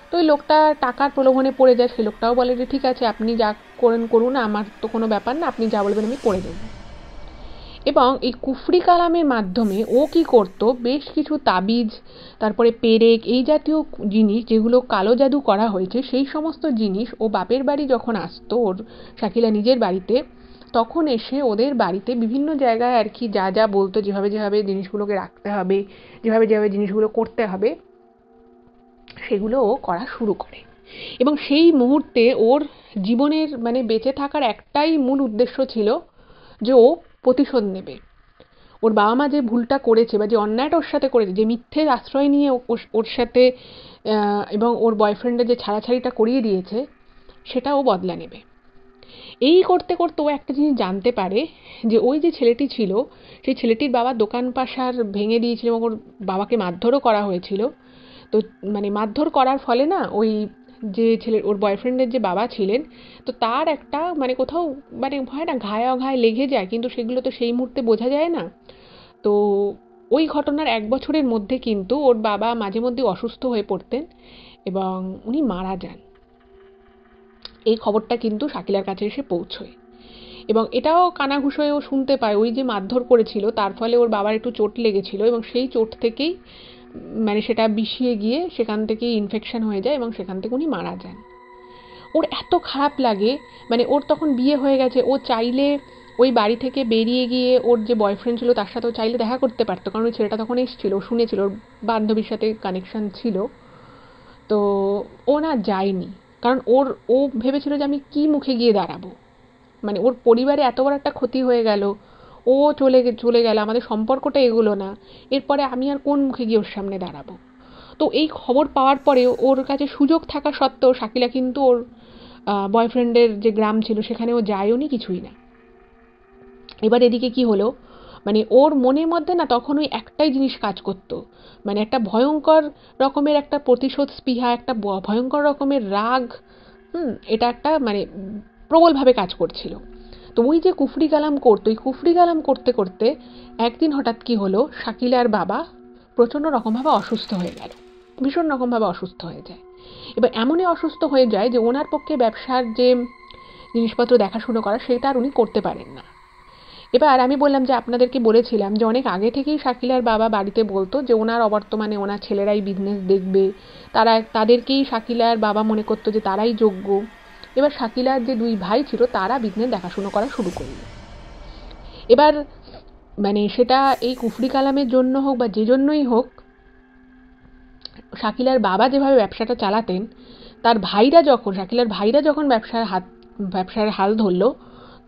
তো ওই লোকটা টাকার প্রলোভনে পড়ে যায়, সে লোকটাও বলে যে ঠিক আছে আপনি যা করেন করুন, আমার তো কোনো ব্যাপার না, আপনি যা বলবেন আমি করে দেবো। এবং এই কুফরি কালামের মাধ্যমে ও কি করতো, বেশ কিছু তাবিজ, তারপরে পেরেক, এই জাতীয় জিনিস যেগুলো কালো জাদু করা হয়েছে সেই সমস্ত জিনিস ও বাপের বাড়ি যখন আসতো ওর শাকিলা নিজের বাড়িতে, তখন এসে ওদের বাড়িতে বিভিন্ন জায়গায় আর কি যা যা বলতো, যেভাবে যেভাবে জিনিসগুলোকে রাখতে হবে, যেভাবে যেভাবে জিনিসগুলো করতে হবে, সেগুলো ও করা শুরু করে। এবং সেই মুহূর্তে ওর জীবনের মানে বেঁচে থাকার একটাই মূল উদ্দেশ্য ছিল যে ও প্রতিশোধ নেবে। ওর বাবা মা যে ভুলটা করেছে বা যে অন্যায়টা ওর সাথে করেছে, যে মিথ্যের আশ্রয় নিয়ে ওর সাথে এবং ওর বয়ফ্রেন্ডের যে ছাড়াছাড়িটা করিয়ে দিয়েছে, সেটা ও বদলা নেবে। এই করতে করতে ও একটা জিনিস জানতে পারে যে ওই যে ছেলেটি ছিল, সেই ছেলেটির বাবা দোকান পাশার ভেঙে দিয়েছিল এবং ওর বাবাকে মারধরও করা হয়েছিল। তো মানে মারধর করার ফলে না ওই যে ওর বয়ফ্রেন্ডের যে বাবা ছিলেন, তো তার একটা মানে কোথাও মানে হয় না ঘায়ে অঘায়ে লেগে যায়, কিন্তু সেগুলো তো সেই মুহূর্তে বোঝা যায় না। তো ওই ঘটনার 1 বছরের মধ্যে কিন্তু ওর বাবা মাঝে মধ্যে অসুস্থ হয়ে পড়তেন এবং উনি মারা যান। এই খবরটা কিন্তু শাকিলার কাছে এসে পৌঁছয়, এবং এটাও কানাঘুষোয় ও শুনতে পায় ওই যে মারধর করেছিল তার ফলে ওর বাবার একটু চোট লেগেছিল, এবং সেই চোট থেকেই মানে সেটা বিষিয়ে গিয়ে সেখান থেকেই ইনফেকশন হয়ে যায় এবং সেখান থেকে উনি মারা যান। ওর এত খারাপ লাগে, মানে ওর তখন বিয়ে হয়ে গেছে, ও চাইলে ওই বাড়ি থেকে বেরিয়ে গিয়ে ওর যে বয়ফ্রেন্ড ছিল তার সাথেও চাইলে দেখা করতে পারতো, কারণ ওই ছেলেটা তখন এসেছিল, শুনেছিল ওর বান্ধবীর সাথে কানেকশন ছিল। তো ও না যায়নি, কারণ ও ভেবেছিল যে আমি কি মুখে গিয়ে দাঁড়াবো, মানে ওর পরিবারে এত বড় একটা ক্ষতি হয়ে গেল, ও চলে গেল, আমাদের সম্পর্কটা এগোলো না, এরপরে আমি আর কোন মুখে গিয়ে ওর সামনে দাঁড়াবো। তো এই খবর পাওয়ার পরে ওর কাছে সুযোগ থাকা সত্ত্বেও শাকিলা কিন্তু ওর বয়ফ্রেন্ডের যে গ্রাম ছিল সেখানে ও যায়ও নি, কিছুই না। এবার এদিকে কি হলো, মানে ওর মনের মধ্যে না তখন ওই একটাই জিনিস কাজ করতো, মানে একটা ভয়ঙ্কর রকমের একটা প্রতিশোধ স্পৃহা, একটা ভয়ঙ্কর রকমের রাগ, এটা একটা মানে প্রবলভাবে কাজ করছিল। তো ওই যে কুফরি কালাম করতো, ওই কুফরি কালাম করতে করতে একদিন হঠাৎ কি হলো, শাকিলার বাবা প্রচণ্ড রকমভাবে অসুস্থ হয়ে গেল, ভীষণ রকমভাবে অসুস্থ হয়ে যায়। এবার এমনই অসুস্থ হয়ে যায় যে ওনার পক্ষে ব্যবসার যে জিনিসপত্র দেখাশুনো করা সেটা আর উনি করতে পারেন না। এবার আমি বললাম যে আপনাদেরকে বলেছিলাম যে অনেক আগে থেকেই শাকিলার বাবা বাড়িতে বলতো যে ওনার অবর্তমানে ওনার ছেলেরাই বিজনেস দেখবে, তাদেরকেই শাকিলার বাবা মনে করতো যে তারাই যোগ্য। এবার শাকিলার যে দুই ভাই ছিল তারা বিজনেস দেখাশুনো করা শুরু করলো। এবার মানে সেটা এই কুফরি কালামের জন্য হোক বা যে জন্যই হোক, শাকিলার বাবা যেভাবে ব্যবসাটা চালাতেন, শাকিলার ভাইরা যখন ব্যবসার হাল ধরলো,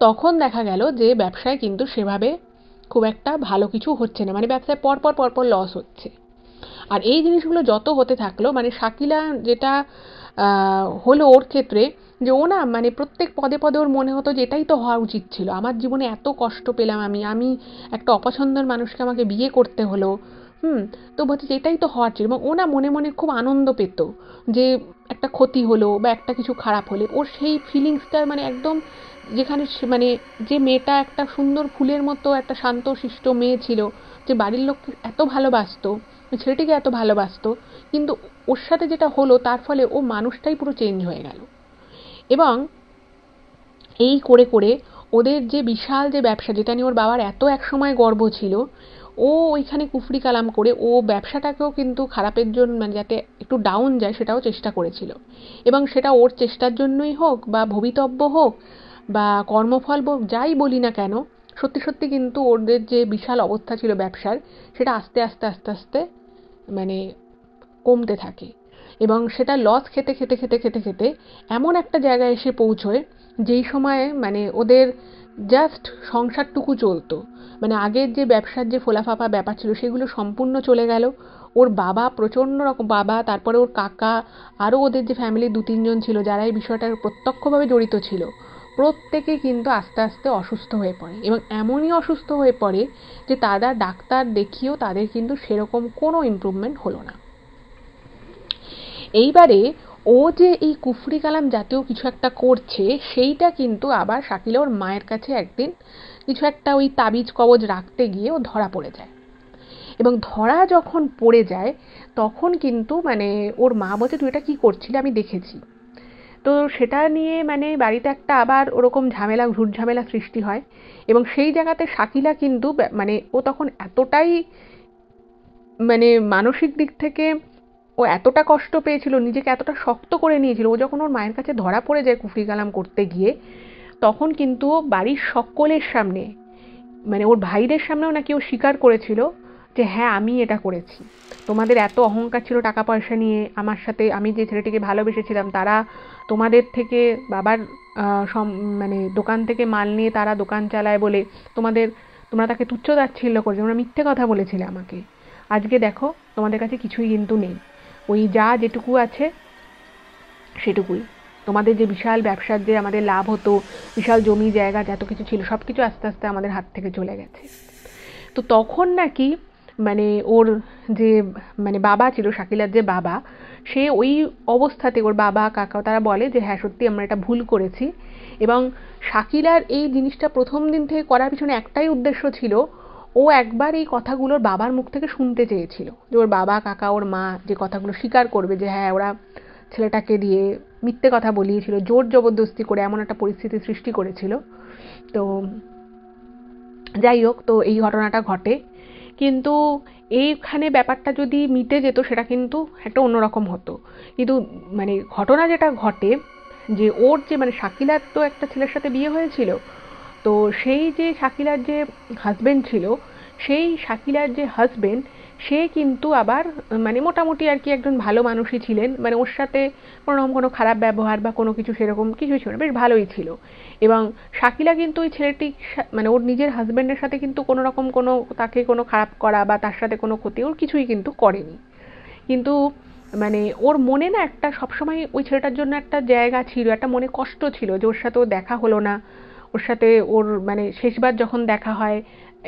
তখন দেখা গেল যে ব্যবসায় কিন্তু সেভাবে খুব একটা ভালো কিছু হচ্ছে না, মানে ব্যবসায় পরপর লস হচ্ছে। আর এই জিনিসগুলো যত হতে থাকলো, মানে শাকিলা যেটা হলো ওর ক্ষেত্রে, যে ও না মানে প্রত্যেক পদে পদে ওর মনে হতো যে এটাই তো হওয়া উচিত ছিল, আমার জীবনে এত কষ্ট পেলাম, আমি একটা অপছন্দের মানুষকে আমাকে বিয়ে করতে হলো। হুম। তো বলছে যে এটাই তো হওয়ার ছিল, এবং ও না মনে মনে খুব আনন্দ পেত যে একটা ক্ষতি হলো বা একটা কিছু খারাপ হলে ওর সেই ফিলিংসটা মানে একদম, যেখানে মানে যে মেয়েটা একটা সুন্দর ফুলের মতো একটা শান্ত শিষ্ট মেয়ে ছিল, যে বাড়ির লোককে এত ভালোবাসতো, ছেলেটিকে এত ভালোবাসতো, কিন্তু ওর সাথে যেটা হলো তার ফলে ও মানুষটাই পুরো চেঞ্জ হয়ে গেল। এবং এই করে করে ওদের যে বিশাল যে ব্যবসা, যেটা নিয়ে ওর বাবার এত একসময় গর্ব ছিল, ও ওইখানে কুফরি কালাম করে ও ব্যবসাটাকেও কিন্তু খারাপের জন্য, মানে যাতে একটু ডাউন যায় সেটাও চেষ্টা করেছিল। এবং সেটা ওর চেষ্টার জন্যই হোক বা ভবিতব্য হোক বা কর্মফল হোক, যাই বলি না কেন, সত্যি সত্যি কিন্তু ওদের যে বিশাল অবস্থা ছিল ব্যবসার, সেটা আস্তে আস্তে আস্তে আস্তে মানে কমতে থাকে। এবং সেটা লস খেতে খেতে খেতে খেতে খেতে এমন একটা জায়গায় এসে পৌঁছয় যেই সময়ে মানে ওদের জাস্ট সংসারটুকু চলতো, মানে আগের যে ব্যবসার যে ফোলাফাপা ব্যাপার ছিল সেগুলো সম্পূর্ণ চলে গেল। ওর বাবা প্রচণ্ড রকম, বাবা তারপরে ওর কাকা, আরও ওদের যে ফ্যামিলির 2-3 জন ছিল যারা এই বিষয়টার প্রত্যক্ষভাবে জড়িত ছিল, প্রত্যেকেই কিন্তু আস্তে আস্তে অসুস্থ হয়ে পড়ে, এবং এমনই অসুস্থ হয়ে পড়ে যে তারা ডাক্তার দেখিয়েও তাদের কিন্তু সেরকম কোনো ইমপ্রুভমেন্ট হলো না। এইবারে ও যে এই কুফরি কালাম জাতীয় কিছু একটা করছে, সেইটা কিন্তু আবার শাকিলা ওর মায়ের কাছে একদিন কিছু একটা ওই তাবিজ কবজ রাখতে গিয়ে ও ধরা পড়ে যায়। এবং ধরা যখন পড়ে যায় তখন কিন্তু মানে ওর মা বলছে তুই এটা কি করছিলি, আমি দেখেছি। তো সেটা নিয়ে মানে বাড়িতে একটা আবার ওরকম ঝামেলা, ঝুট ঝামেলা সৃষ্টি হয়। এবং সেই জায়গাতে শাকিলা কিন্তু মানে ও তখন এতটাই মানে মানসিক দিক থেকে ও এতটা কষ্ট পেয়েছিল, নিজেকে এতটা শক্ত করে নিয়েছিল, ও যখন ওর মায়ের কাছে ধরা পড়ে যায় কুফরি কালাম করতে গিয়ে, তখন কিন্তু বাড়ির সকলের সামনে, মানে ওর ভাইদের সামনেও নাকি ও স্বীকার করেছিল যে হ্যাঁ আমি এটা করেছি, তোমাদের এত অহংকার ছিল টাকা পয়সা নিয়ে আমার সাথে, আমি যে ছেলেটিকে ভালোবেসেছিলাম তারা তোমাদের থেকে বাবার মানে দোকান থেকে মাল নিয়ে তারা দোকান চালায় বলে তোমরা তাকে তুচ্ছ তাচ্ছিল্য করেছো, তোমরা মিথ্যে কথা বলেছিলে আমাকে, আজকে দেখো তোমাদের কাছে কিছুই কিন্তু নেই, ওই যা যেটুকু আছে সেটুকুই, তোমাদের যে বিশাল ব্যবসার যে আমাদের লাভ হতো, বিশাল জমি জায়গা যত কিছু ছিল সব কিছু আস্তে আস্তে আমাদের হাত থেকে চলে গেছে। তো তখন নাকি মানে ওর যে মানে বাবা ছিল, শাকিলার যে বাবা, সে ওই অবস্থাতে ওর বাবা কাকা তারা বলে যে হ্যাঁ সত্যি আমরা এটা ভুল করেছি। এবং শাকিলার এই জিনিসটা প্রথম দিন থেকে করার পিছনে একটাই উদ্দেশ্য ছিল, ও একবার এই কথাগুলোর বাবার মুখ থেকে শুনতে চেয়েছিল, যে ওর বাবা কাকা ওর মা যে কথাগুলো স্বীকার করবে যে হ্যাঁ ওরা ছেলেটাকে দিয়ে মিথ্যে কথা বলিয়েছিল, জোর জবরদস্তি করে এমন একটা পরিস্থিতি সৃষ্টি করেছিল। তো যাই হোক, তো এই ঘটনাটা ঘটে। কিন্তু এইখানে ব্যাপারটা যদি মিটে যেত সেটা কিন্তু একটা অন্যরকম হতো। কিন্তু মানে ঘটনা যেটা ঘটে, যে ওর যে মানে শাকিলার তো একটা ছেলের সাথে বিয়ে হয়েছিল, তো সেই যে শাকিলার যে হাজবেন্ড ছিল, সেই শাকিলার যে হাজবেন্ড সে কিন্তু আবার মানে মোটামুটি আর কি একজন ভালো মানুষই ছিলেন, মানে ওর সাথে কোনোরকম কোনো খারাপ ব্যবহার বা কোনো কিছু সেরকম কিছুই ছিল না, বেশ ভালোই ছিল। এবং শাকিলা কিন্তু ওই ছেলেটি মানে ওর নিজের হাজবেন্ডের সাথে কিন্তু কোনো রকম কোনো তাকে কোনো খারাপ করা বা তার সাথে কোনো ক্ষতি ওর কিছুই কিন্তু করেনি। কিন্তু মানে ওর মনে না একটা সবসময় ওই ছেলেটার জন্য একটা জায়গা ছিল, একটা মনে কষ্ট ছিল যে ওর সাথে ওর দেখা হলো না, ওর সাথে ওর মানে শেষবার যখন দেখা হয়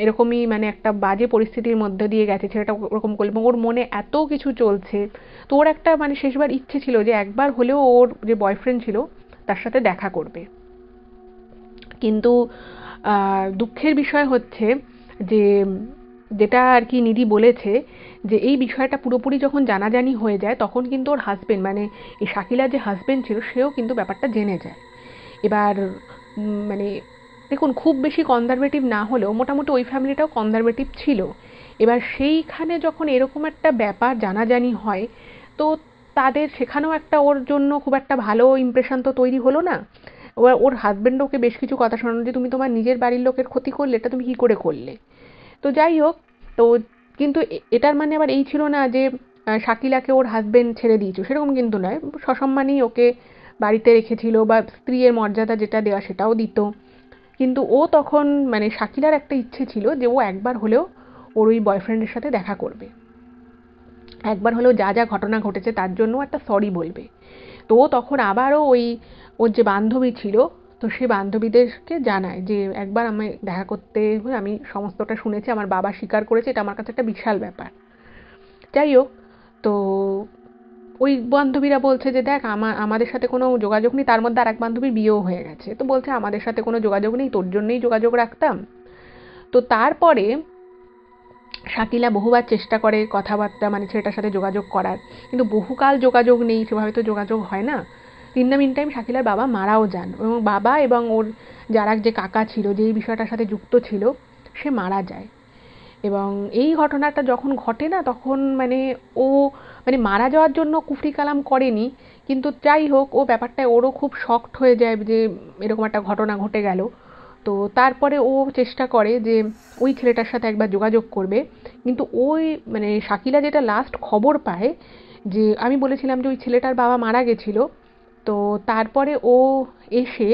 এরকমই মানে একটা বাজে পরিস্থিতির মধ্যে দিয়ে গেছে ছেলেটা ওরকম করলো, এবং ওর মনে এত কিছু চলছে। তো ওর একটা মানে শেষবার ইচ্ছে ছিল যে একবার হলেও ওর যে বয়ফ্রেন্ড ছিল তার সাথে দেখা করবে। কিন্তু দুঃখের বিষয় হচ্ছে যে যেটা আর কি নিধি বলেছে, যে এই বিষয়টা পুরোপুরি যখন জানাজানি হয়ে যায় তখন কিন্তু ওর হাজবেন্ড মানে এই শাকিলার যে হাজবেন্ড ছিল সেও কিন্তু ব্যাপারটা জেনে যায়। এবার মানে দেখুন খুব বেশি কনজারভেটিভ না হলেও মোটামুটি ওই ফ্যামিলিটাও কনজারভেটিভ ছিল। এবার সেইখানে যখন এরকম একটা ব্যাপার জানাজানি হয়, তো তাদের সেখানেও একটা ওর জন্য খুব একটা ভালো ইমপ্রেশন তো তৈরি হলো না। ওর হাজবেন্ড ওকে বেশ কিছু কথা শোনানো যে তুমি তোমার নিজের বাড়ির লোকের ক্ষতি করলে, এটা তুমি কি করে করলে। তো যাই হোক, তো কিন্তু এটার মানে আবার এই ছিল না যে শাকিলাকে ওর হাজবেন্ড ছেড়ে দিয়েছো, সেরকম কিন্তু নয়, সসম্মানেই ওকে বাড়িতে রেখেছিল বা স্ত্রীর মর্যাদা যেটা দেওয়া সেটাও দিত। কিন্তু ও তখন মানে শাকিলার একটা ইচ্ছে ছিল যে ও একবার হলেও ওর ওই বয়ফ্রেন্ডের সাথে দেখা করবে। একবার হলেও যা যা ঘটনা ঘটেছে তার জন্য একটা সরি বলবে। তো তখন আবারও ওর যে বান্ধবী ছিল, তো সে বান্ধবীদেরকে জানায় যে একবার আমি দেখা করতে, আমি সমস্তটা শুনেছি, আমার বাবা স্বীকার করেছে, এটা আমার কাছে একটা বিশাল ব্যাপার। যাই হোক, তো ওই বান্ধবীরা বলছে যে দেখ আমাদের সাথে কোনো যোগাযোগ নেই, তার মধ্যে আর এক বান্ধবীর বিয়েও হয়ে গেছে, তো বলছে আমাদের সাথে কোনো যোগাযোগ নেই, তোর জন্যই যোগাযোগ রাখতাম। তো তারপরে শাকিলা বহুবার চেষ্টা করে কথাবার্তা মানে ছেলেটার সাথে যোগাযোগ করার, কিন্তু বহুকাল যোগাযোগ নেই, সেভাবে তো যোগাযোগ হয় না। ইন দ্য মিন টাইম শাকিলার বাবা মারাও যান, এবং বাবা এবং ওর যার এক যে কাকা ছিল, যে এই বিষয়টার সাথে যুক্ত ছিল, সে মারা যায়। এবং এই ঘটনাটা যখন ঘটে না, তখন মানে ও মানে মারা যাওয়ার জন্য কুফরি কালাম করেনি, কিন্তু যাই হোক ও ব্যাপারটায় ওরও খুব শকড হয়ে যায় যে এরকম একটা ঘটনা ঘটে গেল। তো তারপরে ও চেষ্টা করে যে ওই ছেলেটার সাথে একবার যোগাযোগ করবে, কিন্তু ওই মানে শাকিলা যেটা লাস্ট খবর পায়, যে আমি বলেছিলাম যে ওই ছেলেটার বাবা মারা গেছিল, তো তারপরে ও এসে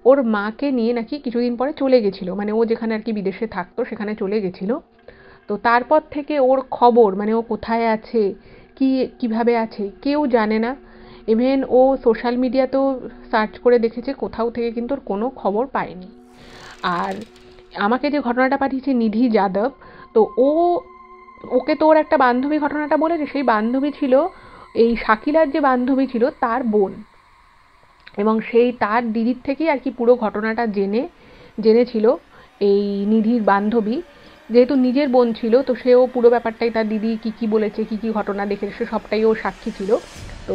ওর মাকে নিয়ে নাকি কিছুদিন পরে চলে গেছিল, মানে ও যেখানে আর কি বিদেশে থাকতো সেখানে চলে গেছিল। তো তারপর থেকে ওর খবর মানে ও কোথায় আছে, কিভাবে আছে কেউ জানে না। ইভেন ও সোশ্যাল মিডিয়াতেও সার্চ করে দেখেছে, কোথাও থেকে কিন্তু ওর কোনো খবর পায়নি। আর আমাকে যে ঘটনাটা পাঠিয়েছে নিধি যাদব, তো ওকে তো ওর একটা বান্ধবী ঘটনাটা বলেছে, সেই বান্ধবী ছিল এই শাকিলার যে বান্ধবী ছিল তার বোন, এবং সেই তার দিদির থেকেই আর কি পুরো ঘটনাটা জেনেছিল এই নিধির বান্ধবী। যেহেতু নিজের বোন ছিল, তো সেও পুরো ব্যাপারটাই তার দিদি কি বলেছে, কি ঘটনা দেখেছে, সবটাই ও সাক্ষী ছিল। তো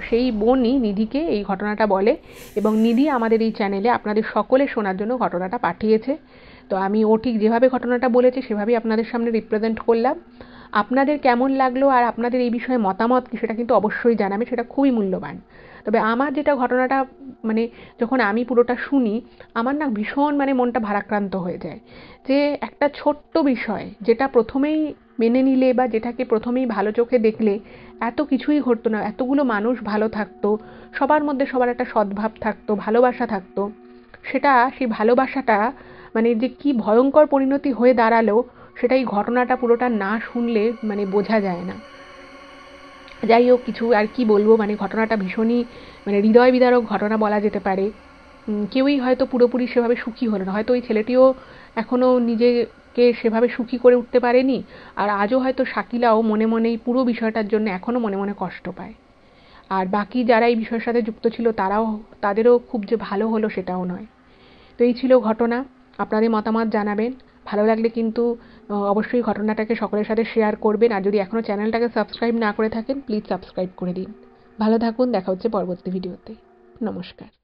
সেই বোনই নিধিকে এই ঘটনাটা বলে, এবং নিধি আমাদের এই চ্যানেলে আপনাদের সকলে শোনার জন্য ঘটনাটা পাঠিয়েছে। তো আমি ও ঠিক যেভাবে ঘটনাটা বলেছে সেভাবেই আপনাদের সামনে রিপ্রেজেন্ট করলাম। আপনাদের কেমন লাগলো আর আপনাদের এই বিষয়ে মতামত কি, সেটা কিন্তু অবশ্যই জানাবে, সেটা খুবই মূল্যবান। তবে আমার যেটা ঘটনাটা মানে যখন আমি পুরোটা শুনি, আমার না ভীষণ মানে মনটা ভারাক্রান্ত হয়ে যায়, যে একটা ছোট্ট বিষয় যেটা প্রথমেই মেনে নিলে বা যেটাকে প্রথমেই ভালো চোখে দেখলে এত কিছুই ঘটতো না, এতগুলো মানুষ ভালো থাকতো, সবার মধ্যে সবার একটা সদ্ভাব থাকতো, ভালোবাসা থাকতো, সেই ভালোবাসাটা মানে যে কি ভয়ঙ্কর পরিণতি হয়ে দাঁড়ালো, সেটা এই ঘটনাটা পুরোটা না শুনলে মানে বোঝা যায় না। যাই হোক, কিছু আর কি বলবো, মানে ঘটনাটা ভীষণই মানে হৃদয় বিদারক ঘটনা বলা যেতে পারে। কেউই হয়তো পুরোপুরি সেভাবে সুখী হলো না, হয়তো ওই ছেলেটিও এখনও নিজেকে সেভাবে সুখী করে উঠতে পারেনি, আর আজও হয়তো শাকিলাও মনে মনেই পুরো বিষয়টার জন্য এখনও মনে মনে কষ্ট পায়। আর বাকি যারা এই বিষয়ের সাথে যুক্ত ছিল তাদেরও খুব যে ভালো হলো সেটাও নয়। তো এই ছিল ঘটনা। আপনাদের মতামত জানাবেন, ভালো লাগলে কিন্তু অবশ্যই ঘটনাটাকে সকলের সাথে শেয়ার করবেন, আর যদি এখনও চ্যানেলটাকে সাবস্ক্রাইব না করে থাকেন প্লিজ সাবস্ক্রাইব করে দিন। ভালো থাকুন, দেখা হচ্ছে পরবর্তী ভিডিওতে। নমস্কার।